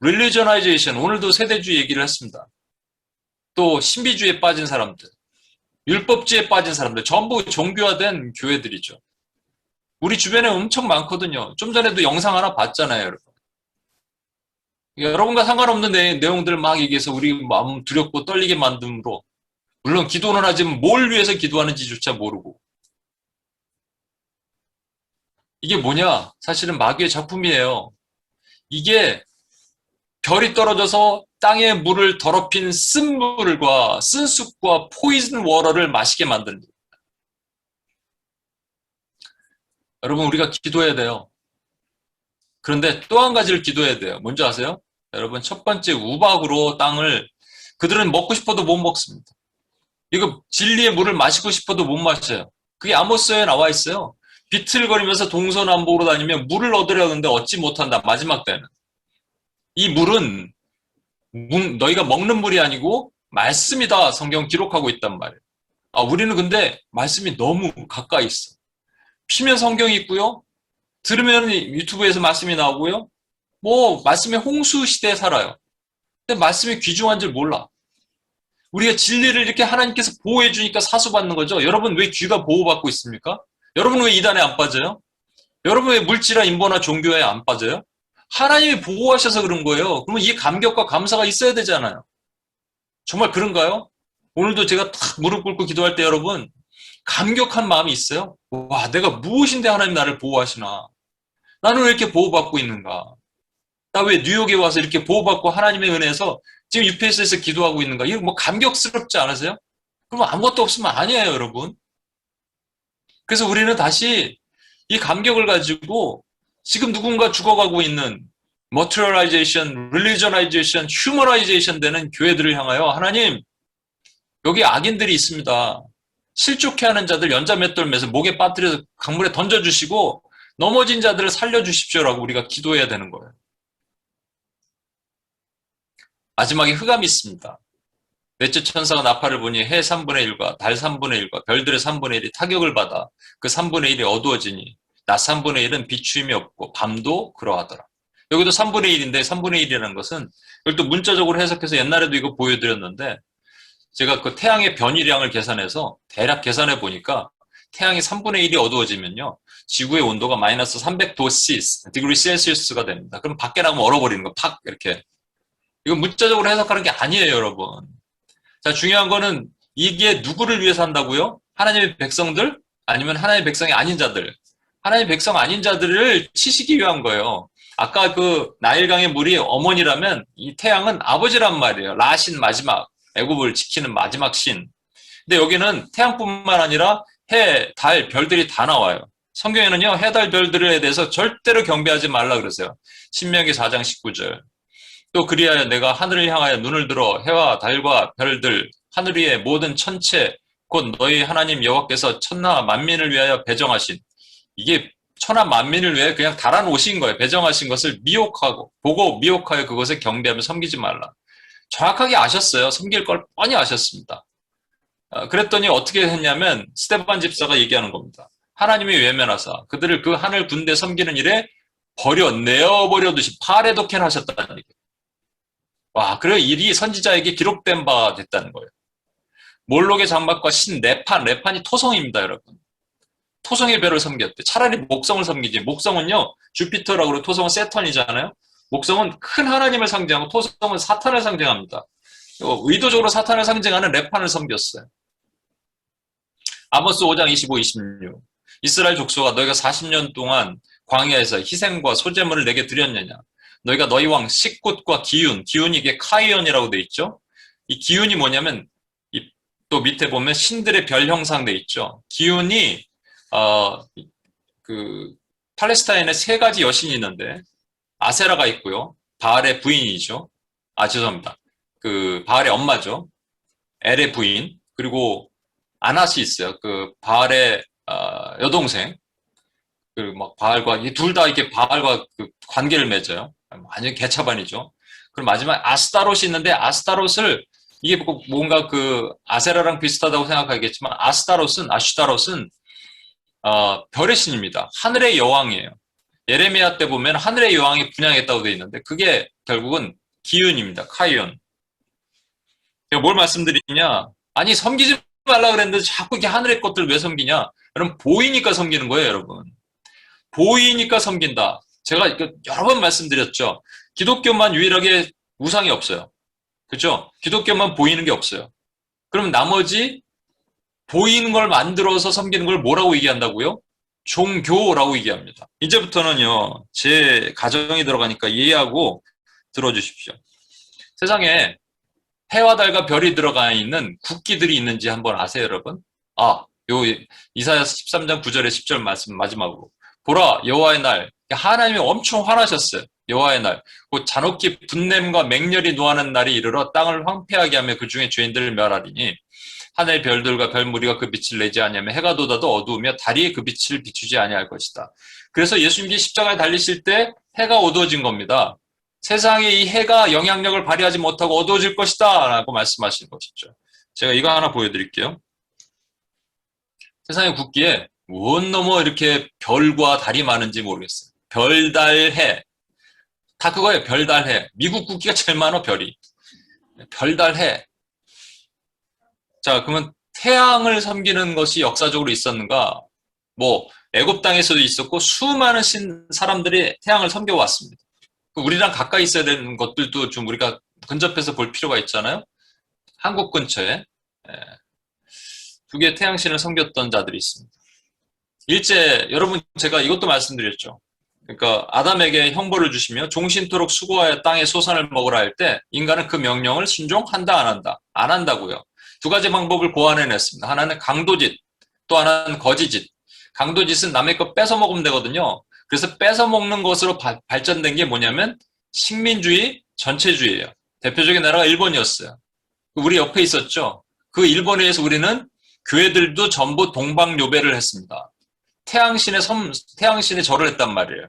religionization, 오늘도 세대주의 얘기를 했습니다. 또 신비주의에 빠진 사람들, 율법주의에 빠진 사람들, 전부 종교화된 교회들이죠. 우리 주변에 엄청 많거든요. 좀 전에도 영상 하나 봤잖아요, 여러분. 여러분과 상관없는 내용들 막 얘기해서 우리 마음 두렵고 떨리게 만듦으로 물론 기도는 하지만 뭘 위해서 기도하는지조차 모르고 이게 뭐냐? 사실은 마귀의 작품이에요. 이게 별이 떨어져서 땅에 물을 더럽힌 쓴물과 쓴 쑥과 포이즌 워터를 마시게 만드는 거예요. 여러분, 우리가 기도해야 돼요. 그런데 또 한 가지를 기도해야 돼요. 뭔지 아세요? 여러분, 첫 번째 우박으로 땅을 그들은 먹고 싶어도 못 먹습니다. 이거 진리의 물을 마시고 싶어도 못 마셔요. 그게 아모스에 나와 있어요. 비틀거리면서 동서남북으로 다니면 물을 얻으려는데 얻지 못한다. 마지막 때는. 이 물은 너희가 먹는 물이 아니고 말씀이다. 성경 기록하고 있단 말이에요. 우리는 근데 말씀이 너무 가까이 있어. 피면 성경이 있고요. 들으면 유튜브에서 말씀이 나오고요. 말씀의 홍수 시대에 살아요. 근데 말씀이 귀중한 줄 몰라. 우리가 진리를 이렇게 하나님께서 보호해 주니까 사수받는 거죠. 여러분 왜 귀가 보호받고 있습니까? 여러분 왜 이단에 안 빠져요? 여러분 왜 물질이나 인보나 종교에 안 빠져요? 하나님이 보호하셔서 그런 거예요. 그러면 이 감격과 감사가 있어야 되잖아요. 정말 그런가요? 오늘도 제가 탁 무릎 꿇고 기도할 때 여러분 감격한 마음이 있어요. 와, 내가 무엇인데 하나님 나를 보호하시나? 나는 왜 이렇게 보호받고 있는가? 나 왜 뉴욕에 와서 이렇게 보호받고 하나님의 은혜에서 지금 UPS에서 기도하고 있는가? 이거 감격스럽지 않으세요? 그럼 아무것도 없으면 아니에요, 여러분. 그래서 우리는 다시 이 감격을 가지고 지금 누군가 죽어가고 있는 materialization, religionization, humanization 되는 교회들을 향하여 하나님, 여기 악인들이 있습니다. 실족해하는 자들 연자맷돌 매서 목에 빠뜨려서 강물에 던져주시고 넘어진 자들을 살려주십시오라고 우리가 기도해야 되는 거예요. 마지막에 흑암이 있습니다. 넷째 천사가 나팔을 보니 해 3분의 1과 달 3분의 1과 별들의 3분의 1이 타격을 받아 그 3분의 1이 어두워지니 낮 3분의 1은 비추임이 없고 밤도 그러하더라. 여기도 3분의 1인데 3분의 1이라는 것은 이걸 또 문자적으로 해석해서 옛날에도 이거 보여드렸는데 제가 그 태양의 변이량을 계산해서 대략 계산해 보니까 태양이 3분의 1이 어두워지면요. 지구의 온도가 마이너스 300도 디그리 셀시우스가 됩니다. 그럼 밖에 나가면 얼어버리는 거, 팍 이렇게. 이거 문자적으로 해석하는 게 아니에요, 여러분. 자, 중요한 거는 이게 누구를 위해서 한다고요? 하나님의 백성들? 아니면 하나님의 백성이 아닌 자들? 하나님의 백성 아닌 자들을 치시기 위한 거예요. 아까 그 나일강의 물이 어머니라면 이 태양은 아버지란 말이에요. 라신 마지막, 애굽을 지키는 마지막 신. 근데 여기는 태양뿐만 아니라 해, 달, 별들이 다 나와요. 성경에는요, 해, 달, 별들에 대해서 절대로 경배하지 말라 그러세요. 신명기 4장 19절. 또 그리하여 내가 하늘을 향하여 눈을 들어 해와 달과 별들 하늘 위의 모든 천체 곧 너희 하나님 여호와께서 천하 만민을 위하여 배정하신 이게 천하 만민을 위해 그냥 달아놓으신 거예요. 배정하신 것을 미혹하고 보고 미혹하여 그것에 경배하며 섬기지 말라. 정확하게 아셨어요. 섬길 걸 뻔히 아셨습니다. 그랬더니 어떻게 했냐면 스데반 집사가 얘기하는 겁니다. 하나님이 외면하사 그들을 그 하늘 군대 섬기는 일에 내어버려두시 파레도켄 하셨다는 얘기예요. 와, 그래 일이 선지자에게 기록된 바 됐다는 거예요. 몰록의 장막과 신 레판이 토성입니다, 여러분. 토성의 별을 섬겼대. 차라리 목성을 섬기지. 목성은요, 주피터라고 토성은 세턴이잖아요. 목성은 큰 하나님을 상징하고 토성은 사탄을 상징합니다. 의도적으로 사탄을 상징하는 레판을 섬겼어요. 아모스 5장 25, 26. 이스라엘 족속아 너희가 40년 동안 광야에서 희생과 소제물을 내게 드렸느냐. 너희가 너희 왕 식굿과 기운이 이게 카이온이라고 돼 있죠. 이 기운이 뭐냐면 또 밑에 보면 신들의 별 형상 돼 있죠. 기운이 팔레스타인에 세 가지 여신이 있는데 아세라가 있고요. 바알의 부인이죠. 죄송합니다. 그 바알의 엄마죠. 엘의 부인 그리고 아낫이 있어요. 그 바알의 여동생. 그리고 막 바알과 둘 다 이렇게 바알과 그 관계를 맺어요. 완전 개차반이죠. 그럼 마지막 아스타롯이 있는데 아스타롯을 이게 뭔가 그 아세라랑 비슷하다고 생각하겠지만 아슈타롯은 별의 신입니다. 하늘의 여왕이에요. 예레미야 때 보면 하늘의 여왕이 분양했다고 되어 있는데 그게 결국은 기운입니다. 카이온. 제가 뭘 말씀드리냐? 아니 섬기지 말라 그랬는데 자꾸 이렇게 하늘의 것들 왜 섬기냐? 여러분 보이니까 섬기는 거예요, 여러분. 보이니까 섬긴다. 제가 여러 번 말씀드렸죠. 기독교만 유일하게 우상이 없어요. 그렇죠? 기독교만 보이는 게 없어요. 그럼 나머지 보이는 걸 만들어서 섬기는 걸 뭐라고 얘기한다고요? 종교라고 얘기합니다. 이제부터는요. 제 가정이 들어가니까 이해하고 들어주십시오. 세상에 해와 달과 별이 들어가 있는 국기들이 있는지 한번 아세요, 여러분? 요 이사야 13장 9절의 10절 말씀 마지막으로 보라 여호와의 날. 하나님이 엄청 화나셨어요. 여호와의 날. 그 잔혹히 분냄과 맹렬히 노하는 날이 이르러 땅을 황폐하게 하며 그 중에 죄인들을 멸하리니 하늘의 별들과 별무리가 그 빛을 내지 아니하며 해가 돋아도 어두우며 달이 그 빛을 비추지 아니할 것이다. 그래서 예수님이 십자가에 달리실 때 해가 어두워진 겁니다. 세상에 이 해가 영향력을 발휘하지 못하고 어두워질 것이다 라고 말씀하신 것이죠. 제가 이거 하나 보여드릴게요. 세상의 국기에 원 넘어 이렇게 별과 달이 많은지 모르겠어요. 별, 달, 해. 다 그거예요. 별, 달, 해. 미국 국기가 제일 많아, 별이. 별, 달, 해. 자, 그러면 태양을 섬기는 것이 역사적으로 있었는가? 뭐 애굽 땅에서도 있었고 수많은 사람들이 태양을 섬겨왔습니다. 우리랑 가까이 있어야 되는 것들도 좀 우리가 근접해서 볼 필요가 있잖아요. 한국 근처에 두 개의 태양신을 섬겼던 자들이 있습니다. 일제 여러분 제가 이것도 말씀드렸죠. 그러니까 아담에게 형벌을 주시며 종신토록 수고하여 땅의 소산을 먹으라 할 때 인간은 그 명령을 순종한다 안 한다? 안 한다고요. 두 가지 방법을 고안해냈습니다. 하나는 강도짓, 또 하나는 거지짓. 강도짓은 남의 거 뺏어 먹으면 되거든요. 그래서 뺏어 먹는 것으로 발전된 게 뭐냐면 식민주의, 전체주의예요. 대표적인 나라가 일본이었어요. 우리 옆에 있었죠. 그 일본에 의해서 우리는 교회들도 전부 동방요배를 했습니다. 태양신에 절을 했단 말이에요.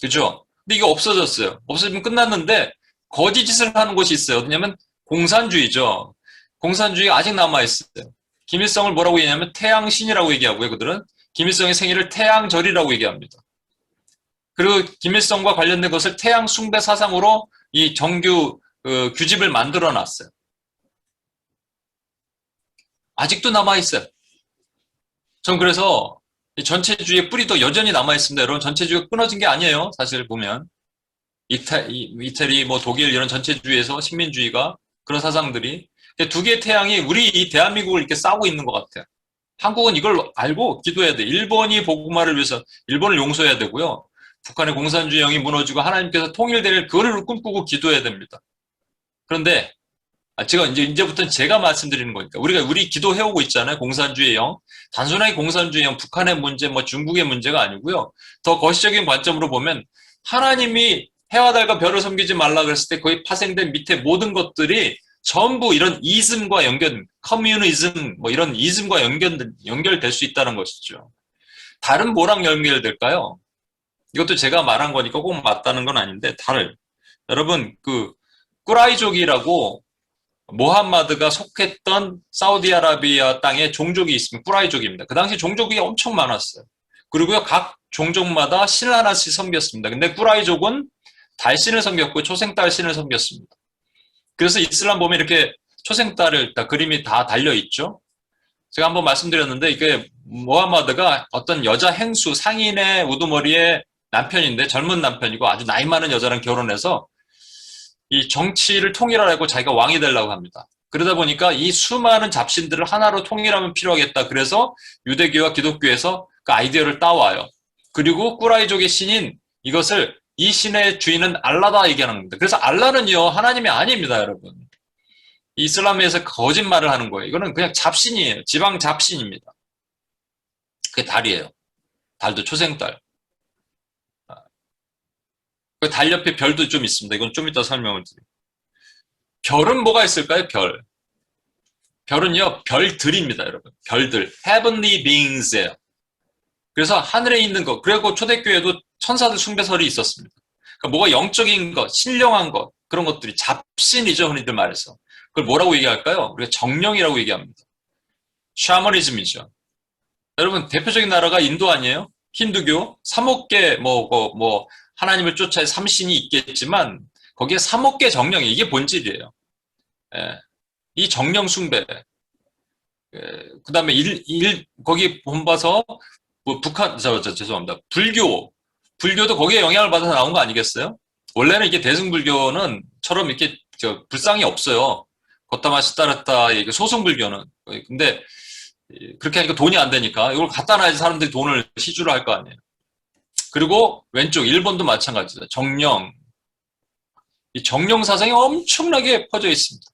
그죠? 근데 이게 없어졌어요. 없어지면 끝났는데 거지짓을 하는 곳이 있어요. 어디냐면 공산주의죠. 공산주의가 아직 남아있어요. 김일성을 뭐라고 얘기하냐면 태양신이라고 얘기하고요. 그들은 김일성의 생일을 태양절이라고 얘기합니다. 그리고 김일성과 관련된 것을 태양 숭배 사상으로 이 정규 규집을 만들어 놨어요. 아직도 남아있어요. 전 그래서 이 전체주의의 뿌리도 여전히 남아있습니다. 여러분 전체주의가 끊어진 게 아니에요. 사실 보면 이태리 뭐 독일 이런 전체주의에서 식민주의가 그런 사상들이 두 개의 태양이 우리 이 대한민국을 이렇게 싸우고 있는 것 같아요. 한국은 이걸 알고 기도해야 돼. 일본이 복음화를 위해서 일본을 용서해야 되고요. 북한의 공산주의형이 무너지고 하나님께서 통일될 그거를 꿈꾸고 기도해야 됩니다. 그런데 제가 이제부터는 제가 말씀드리는 거니까 우리 기도해오고 있잖아요. 공산주의형. 단순하게 공산주의형 북한의 문제, 뭐 중국의 문제가 아니고요. 더 거시적인 관점으로 보면 하나님이 해와 달과 별을 섬기지 말라 그랬을 때 거기 파생된 밑에 모든 것들이 전부 이런 이즘과 커뮤니즘, 뭐 이런 이즘과 연결될 수 있다는 것이죠. 달은 뭐랑 연결될까요? 이것도 제가 말한 거니까 꼭 맞다는 건 아닌데, 여러분, 꾸라이족이라고 모함마드가 속했던 사우디아라비아 땅에 종족이 있으면 꾸라이족입니다. 그 당시 종족이 엄청 많았어요. 그리고요, 각 종족마다 신을 하나씩 섬겼습니다. 근데 꾸라이족은 달신을 섬겼고 초생달신을 섬겼습니다. 그래서 이슬람 보면 이렇게 초생달을 그림이 다 달려있죠. 제가 한번 말씀드렸는데 이게 모하마드가 어떤 여자 행수 상인의 우두머리의 남편인데 젊은 남편이고 아주 나이 많은 여자랑 결혼해서 이 정치를 통일하려고 자기가 왕이 되려고 합니다. 그러다 보니까 이 수많은 잡신들을 하나로 통일하면 필요하겠다. 그래서 유대교와 기독교에서 그 아이디어를 따와요. 그리고 꾸라이족의 신인 이것을 이 신의 주인은 알라다 얘기하는 겁니다. 그래서 알라는요 하나님이 아닙니다, 여러분. 이슬람에서 거짓말을 하는 거예요. 이거는 그냥 잡신이에요. 지방 잡신입니다. 그게 달이에요. 달도 초생달. 그 달 옆에 별도 좀 있습니다. 이건 좀 이따 설명을 드릴게요. 별은 뭐가 있을까요? 별은요 별들입니다, 여러분. 별들. Heavenly beings예요. 그래서 하늘에 있는 것. 그리고 초대교회도 천사들 숭배설이 있었습니다. 그러니까 뭐가 영적인 것, 신령한 것, 그런 것들이 잡신이죠, 흔히들 말해서. 그걸 뭐라고 얘기할까요? 우리가 정령이라고 얘기합니다. 샤머니즘이죠. 여러분, 대표적인 나라가 인도 아니에요? 힌두교? 3억 개, 하나님을 쫓아야 삼신이 있겠지만, 거기에 3억 개 정령이, 이게 본질이에요. 예. 이 정령 숭배. 그 다음에 거기 본봐서, 죄송합니다. 불교도 거기에 영향을 받아서 나온 거 아니겠어요? 원래는 이게 대승불교는처럼 이렇게 불상이 없어요. 걷다마 시다르타 소승불교는. 근데 그렇게 하니까 돈이 안 되니까 이걸 갖다 놔야지 사람들이 돈을 시주를 할 거 아니에요. 그리고 왼쪽 일본도 마찬가지다. 정령. 이 정령 사상이 엄청나게 퍼져 있습니다.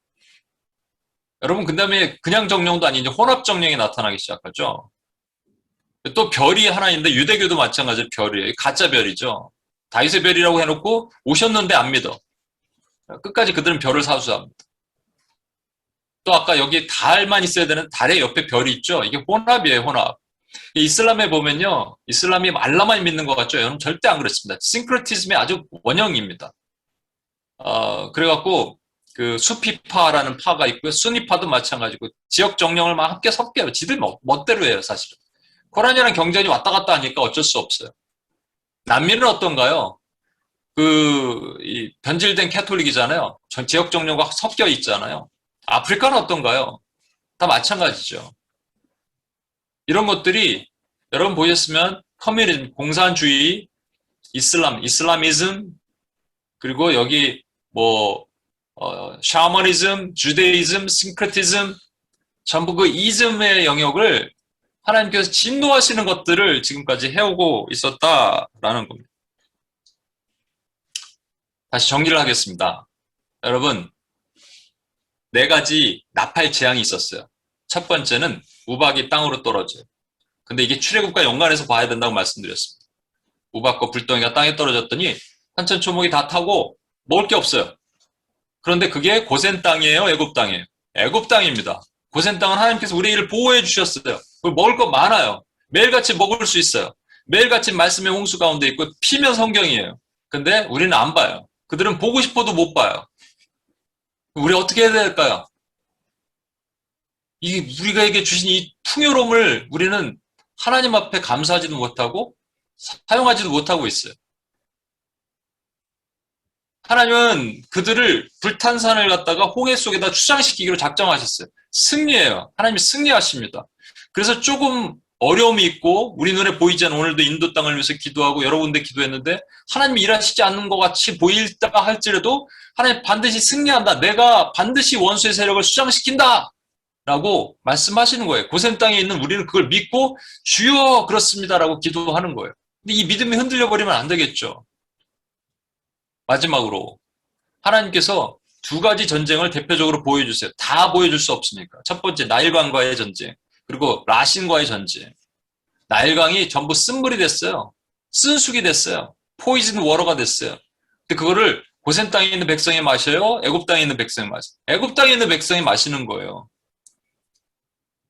여러분, 그 다음에 그냥 정령도 아닌 이제 혼합 정령이 나타나기 시작하죠. 또 별이 하나 있는데 유대교도 마찬가지로 별이에요. 가짜 별이죠. 다윗의 별이라고 해놓고 오셨는데 안 믿어. 끝까지 그들은 별을 사수합니다. 또 아까 여기 달만 있어야 되는 달의 옆에 별이 있죠. 이게 혼합이에요, 혼합. 이슬람에 보면요, 이슬람이 알라만 믿는 것 같죠? 여러분 절대 안 그렇습니다. 싱크레티즘의 아주 원형입니다. 그래갖고 그 수피파라는 파가 있고요, 수니파도 마찬가지고 지역 정령을 막 함께 섞여요. 지들 멋대로 해요, 사실은. 코란이랑 경전이 왔다 갔다 하니까 어쩔 수 없어요. 남미는 어떤가요? 이 변질된 캐톨릭이잖아요. 지역 정령과 섞여 있잖아요. 아프리카는 어떤가요? 다 마찬가지죠. 이런 것들이 여러분 보셨으면 커뮤니즘, 공산주의, 이슬라미즘, 그리고 여기 샤머니즘, 주데이즘, 싱크레티즘, 전부 그 이즘의 영역을 하나님께서 진노하시는 것들을 지금까지 해오고 있었다라는 겁니다. 다시 정리를 하겠습니다. 여러분, 4가지 나팔 재앙이 있었어요. 첫 번째는 우박이 땅으로 떨어져요. 근데 이게 출애굽과 연관해서 봐야 된다고 말씀드렸습니다. 우박과 불덩이가 땅에 떨어졌더니 산천초목이 다 타고 먹을 게 없어요. 그런데 그게 고센 땅이에요? 애굽 땅이에요? 애굽 땅입니다. 고센 땅은 하나님께서 우리를 보호해 주셨어요. 먹을 거 많아요. 매일같이 먹을 수 있어요. 매일같이 말씀의 홍수 가운데 있고 피면 성경이에요. 근데 우리는 안 봐요. 그들은 보고 싶어도 못 봐요. 우리 어떻게 해야 될까요? 우리가 주신 이 풍요로움을 우리는 하나님 앞에 감사하지도 못하고 사용하지도 못하고 있어요. 하나님은 그들을 불탄산을 갖다가 홍해 속에다 추장시키기로 작정하셨어요. 승리해요. 하나님이 승리하십니다. 그래서 조금 어려움이 있고 우리 눈에 보이지 않는, 오늘도 인도 땅을 위해서 기도하고 여러 군데 기도했는데 하나님이 일하시지 않는 것 같이 보일다 할지라도 하나님 반드시 승리한다. 내가 반드시 원수의 세력을 수장시킨다. 라고 말씀하시는 거예요. 고센 땅에 있는 우리는 그걸 믿고 주여 그렇습니다라고 기도하는 거예요. 근데 이 믿음이 흔들려 버리면 안 되겠죠. 마지막으로 하나님께서 2가지 전쟁을 대표적으로 보여주세요. 다 보여줄 수 없으니까. 첫 번째 나일강과의 전쟁, 그리고 라신과의 전쟁. 나일강이 전부 쓴물이 됐어요. 쓴쑥이 됐어요. 포이즌 워러가 됐어요. 근데 그거를 고센 땅에 있는 백성이 마셔요? 애굽 땅에 있는 백성이 마셔요? 애굽 땅에 있는 백성이 마시는 거예요.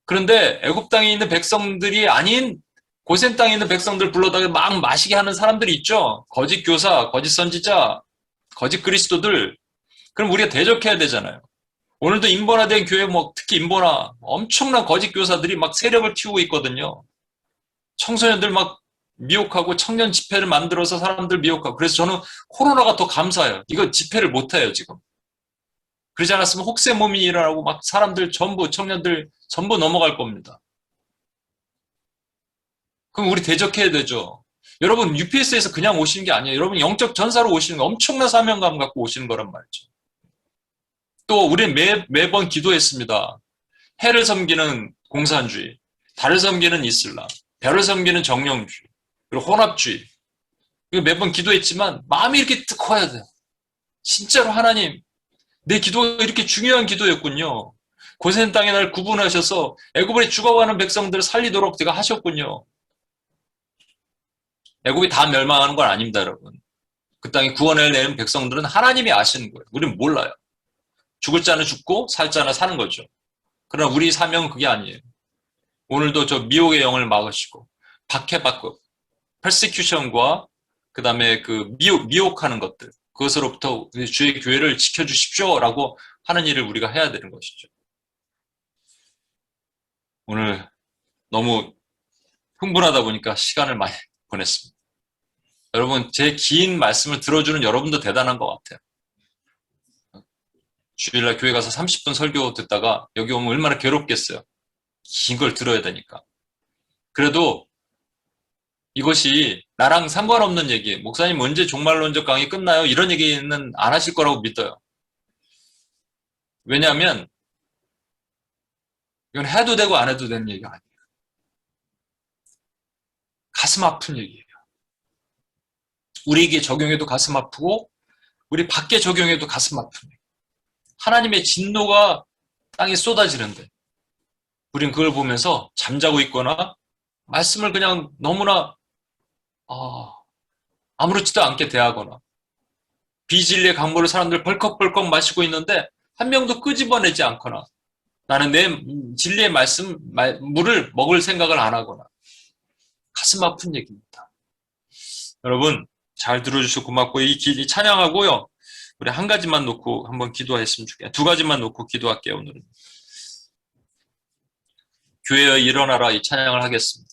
그런데 애굽 땅에 있는 백성들이 아닌 고센 땅에 있는 백성들 불러다가 막 마시게 하는 사람들이 있죠. 거짓 교사, 거짓 선지자, 거짓 그리스도들. 그럼 우리가 대적해야 되잖아요. 오늘도 인본화된 교회, 특히 인본화, 엄청난 거짓 교사들이 막 세력을 틔우고 있거든요. 청소년들 막 미혹하고 청년 집회를 만들어서 사람들 미혹하고. 그래서 저는 코로나가 더 감사해요. 이거 집회를 못해요, 지금. 그러지 않았으면 혹세무민이 일어나고 막 사람들 전부, 청년들 전부 넘어갈 겁니다. 그럼 우리 대적해야 되죠. 여러분, UPS에서 그냥 오시는 게 아니에요. 여러분, 영적 전사로 오시는 거, 엄청난 사명감 갖고 오시는 거란 말이죠. 또 우리는 매번 기도했습니다. 해를 섬기는 공산주의, 달을 섬기는 이슬람, 별을 섬기는 정령주의, 그리고 혼합주의. 이거 매번 기도했지만 마음이 이렇게 커야 돼요. 진짜로 하나님, 내 기도가 이렇게 중요한 기도였군요. 고센 땅에 날 구분하셔서 애굽에 죽어가는 백성들을 살리도록 제가 하셨군요. 애굽이 다 멸망하는 건 아닙니다, 여러분. 그 땅에 구원을 내는 백성들은 하나님이 아시는 거예요. 우리는 몰라요. 죽을 자는 죽고 살 자는 사는 거죠. 그러나 우리 사명은 그게 아니에요. 오늘도 저 미혹의 영을 막으시고 박해받고 persecution과 그 다음에 그 미혹하는 것들, 그것으로부터 주의 교회를 지켜주십시오라고 하는 일을 우리가 해야 되는 것이죠. 오늘 너무 흥분하다 보니까 시간을 많이 보냈습니다. 여러분, 제 긴 말씀을 들어주는 여러분도 대단한 것 같아요. 주일날 교회 가서 30분 설교 듣다가 여기 오면 얼마나 괴롭겠어요. 긴 걸 들어야 되니까. 그래도 이것이 나랑 상관없는 얘기예요. 목사님 언제 종말론적 강의 끝나요? 이런 얘기는 안 하실 거라고 믿어요. 왜냐하면 이건 해도 되고 안 해도 되는 얘기가 아니에요. 가슴 아픈 얘기예요. 우리에게 적용해도 가슴 아프고 우리 밖에 적용해도 가슴 아픈 얘기예요. 하나님의 진노가 땅에 쏟아지는데 우린 그걸 보면서 잠자고 있거나 말씀을 그냥 너무나 아무렇지도 않게 대하거나 비진리의 강물을 사람들 벌컥벌컥 마시고 있는데 한 명도 끄집어내지 않거나 나는 내 진리의 물을 먹을 생각을 안 하거나 가슴 아픈 얘기입니다. 여러분 잘 들어주셔서 고맙고 이 찬양하고요. 우리 한 가지만 놓고 한번 기도했으면 좋겠어요. 두 가지만 놓고 기도할게요. 오늘은 교회여 일어나라 이 찬양을 하겠습니다.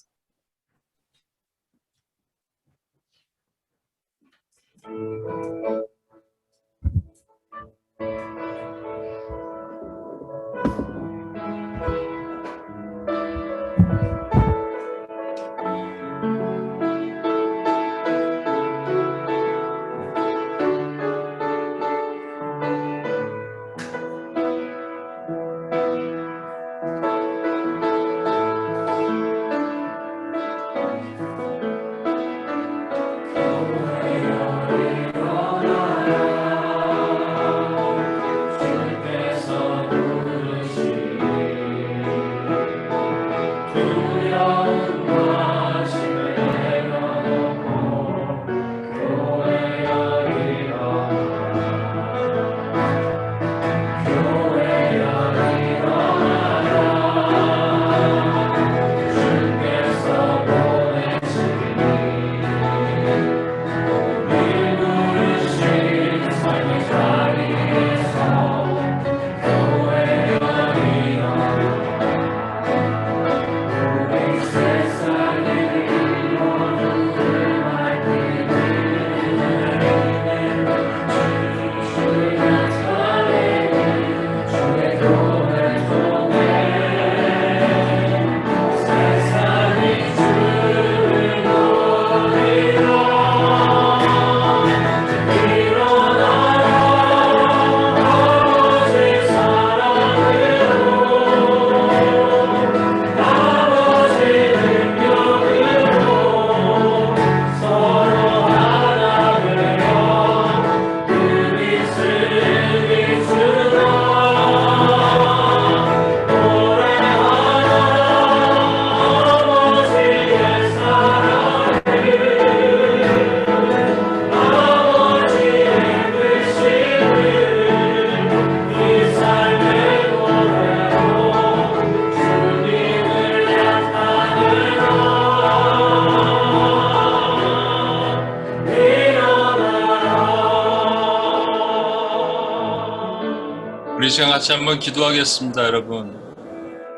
우리 시간 같이 한번 기도하겠습니다. 여러분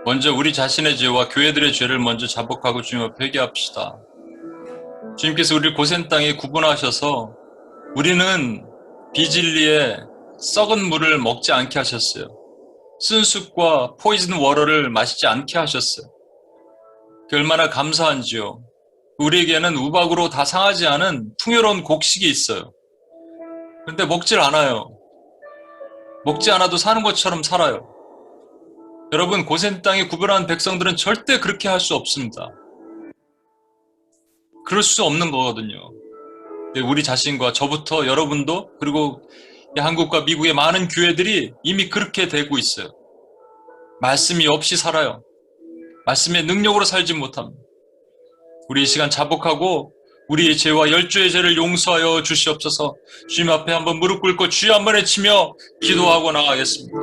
먼저 우리 자신의 죄와 교회들의 죄를 먼저 자복하고 주님 앞에 회개합시다. 주님께서 우리를 고센 땅에 구분하셔서 우리는 비진리의 썩은 물을 먹지 않게 하셨어요. 쓴 숲과 포이즌 워터를 마시지 않게 하셨어요. 그게 얼마나 감사한지요. 우리에게는 우박으로 다 상하지 않은 풍요로운 곡식이 있어요. 그런데 먹질 않아요. 먹지 않아도 사는 것처럼 살아요. 여러분 고센 땅에 구별한 백성들은 절대 그렇게 할 수 없습니다. 그럴 수 없는 거거든요. 우리 자신과 저부터 여러분도 그리고 한국과 미국의 많은 교회들이 이미 그렇게 되고 있어요. 말씀이 없이 살아요. 말씀의 능력으로 살지 못합니다. 우리 이 시간 자복하고 우리의 죄와 열조의 죄를 용서하여 주시옵소서. 주님 앞에 한번 무릎 꿇고 주여 한번 외치며 기도하고 나가겠습니다.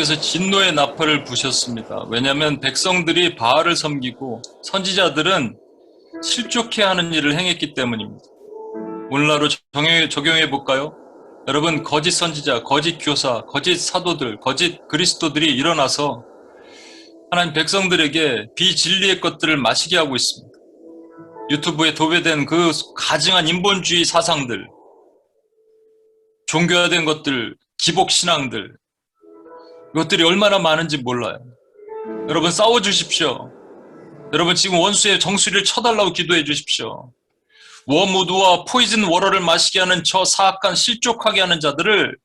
하나님께서 진노의 나팔을 부셨습니다. 왜냐하면 백성들이 바알을 섬기고 선지자들은 실족해하는 일을 행했기 때문입니다. 오늘날로 적용해 볼까요? 여러분, 거짓 선지자, 거짓 교사, 거짓 사도들, 거짓 그리스도들이 일어나서 하나님 백성들에게 비진리의 것들을 마시게 하고 있습니다. 유튜브에 도배된 그 가증한 인본주의 사상들, 종교화된 것들, 기복신앙들, 이것들이 얼마나 많은지 몰라요. 여러분, 싸워주십시오. 여러분, 지금 원수의 정수리를 쳐달라고 기도해 주십시오. 워무드와 포이즌 워러를 마시게 하는 저 사악한 실족하게 하는 자들을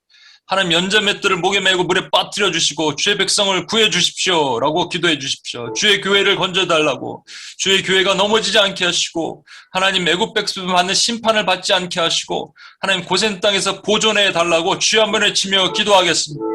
하나님 연자맷들을 목에 메고 물에 빠뜨려 주시고 주의 백성을 구해 주십시오 라고 기도해 주십시오. 주의 교회를 건져달라고, 주의 교회가 넘어지지 않게 하시고 하나님 애굽 백성 받는 심판을 받지 않게 하시고 하나님 고센 땅에서 보존해 달라고 주여 한번 외치며 기도하겠습니다.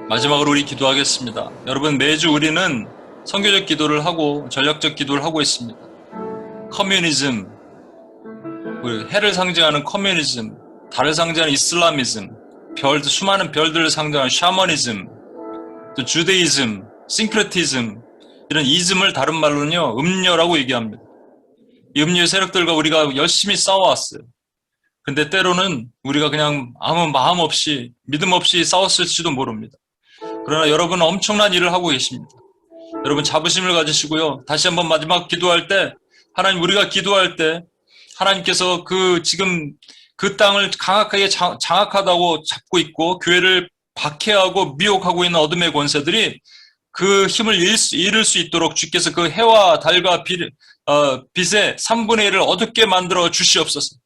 마지막으로 우리 기도하겠습니다. 여러분, 매주 우리는 선교적 기도를 하고 전략적 기도를 하고 있습니다. 커뮤니즘, 우리 해를 상징하는 커뮤니즘, 달을 상징하는 이슬라미즘, 수많은 별들을 상징하는 샤머니즘, 또 주데이즘, 싱크레티즘, 이런 이즘을 다른 말로는요, 음녀라고 얘기합니다. 이 음녀의 세력들과 우리가 열심히 싸워왔어요. 근데 때로는 우리가 그냥 아무 마음 없이, 믿음 없이 싸웠을지도 모릅니다. 그러나 여러분은 엄청난 일을 하고 계십니다. 여러분, 자부심을 가지시고요. 다시 한번 마지막 기도할 때, 하나님, 우리가 기도할 때 하나님께서 지금 그 땅을 강하게 장악하다고 잡고 있고 교회를 박해하고 미혹하고 있는 어둠의 권세들이 그 힘을 잃을 수 있도록 주께서 그 해와 달과 빛의 3분의 1을 어둡게 만들어 주시옵소서.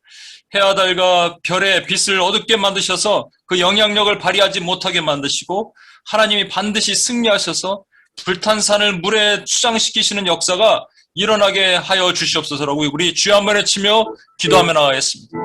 해와 달과 별의 빛을 어둡게 만드셔서 그 영향력을 발휘하지 못하게 만드시고 하나님이 반드시 승리하셔서 불탄 산을 물에 추장시키시는 역사가 일어나게 하여 주시옵소서라고 우리 주여 한번 외치며 기도하며 나가겠습니다.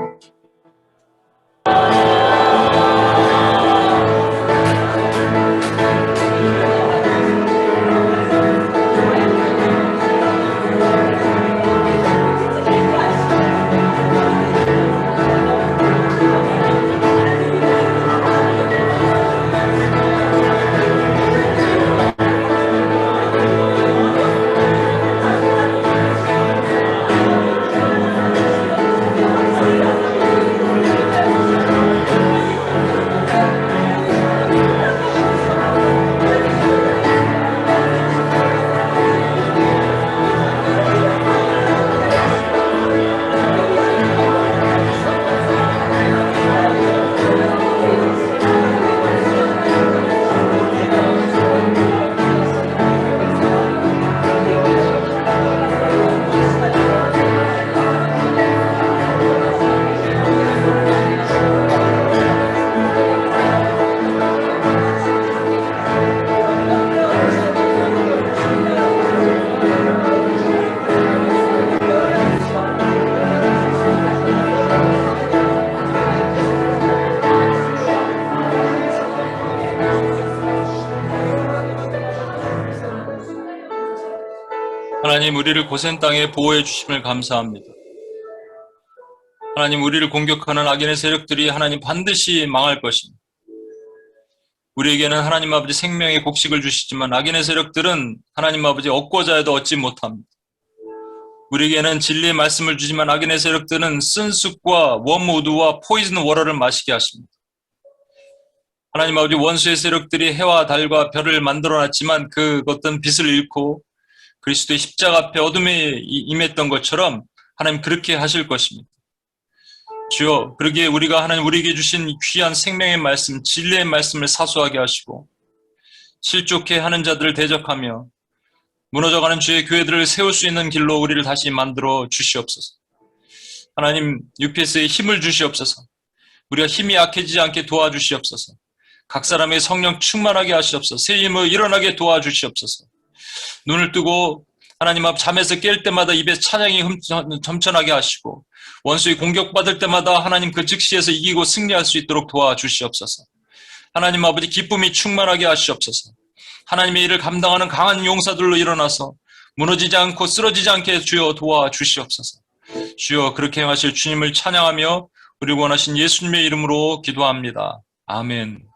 하나님, 우리를 고센 땅에 보호해 주심을 감사합니다. 하나님, 우리를 공격하는 악인의 세력들이 하나님 반드시 망할 것입니다. 우리에게는 하나님 아버지 생명의 곡식을 주시지만 악인의 세력들은 하나님 아버지 얻고자 해도 얻지 못합니다. 우리에게는 진리의 말씀을 주지만 악인의 세력들은 쓴쑥과 웜우드와 포이즌 워터를 마시게 하십니다. 하나님 아버지, 원수의 세력들이 해와 달과 별을 만들어놨지만 그것은 빛을 잃고 그리스도의 십자가 앞에 어둠에 임했던 것처럼 하나님 그렇게 하실 것입니다. 주여, 그러기에 우리가 하나님 우리에게 주신 귀한 생명의 말씀, 진리의 말씀을 사수하게 하시고 실족해 하는 자들을 대적하며 무너져가는 주의 교회들을 세울 수 있는 길로 우리를 다시 만들어 주시옵소서. 하나님, UPS에 힘을 주시옵소서. 우리가 힘이 약해지지 않게 도와주시옵소서. 각 사람의 성령 충만하게 하시옵소서. 새 힘을 일어나게 도와주시옵소서. 눈을 뜨고 하나님 앞 잠에서 깰 때마다 입에 찬양이 넘쳐나게 하시고 원수의 공격받을 때마다 하나님 그 즉시에서 이기고 승리할 수 있도록 도와주시옵소서. 하나님 아버지, 기쁨이 충만하게 하시옵소서. 하나님의 일을 감당하는 강한 용사들로 일어나서 무너지지 않고 쓰러지지 않게 주여 도와주시옵소서. 주여, 그렇게 행하실 주님을 찬양하며 우리 원하신 예수님의 이름으로 기도합니다. 아멘.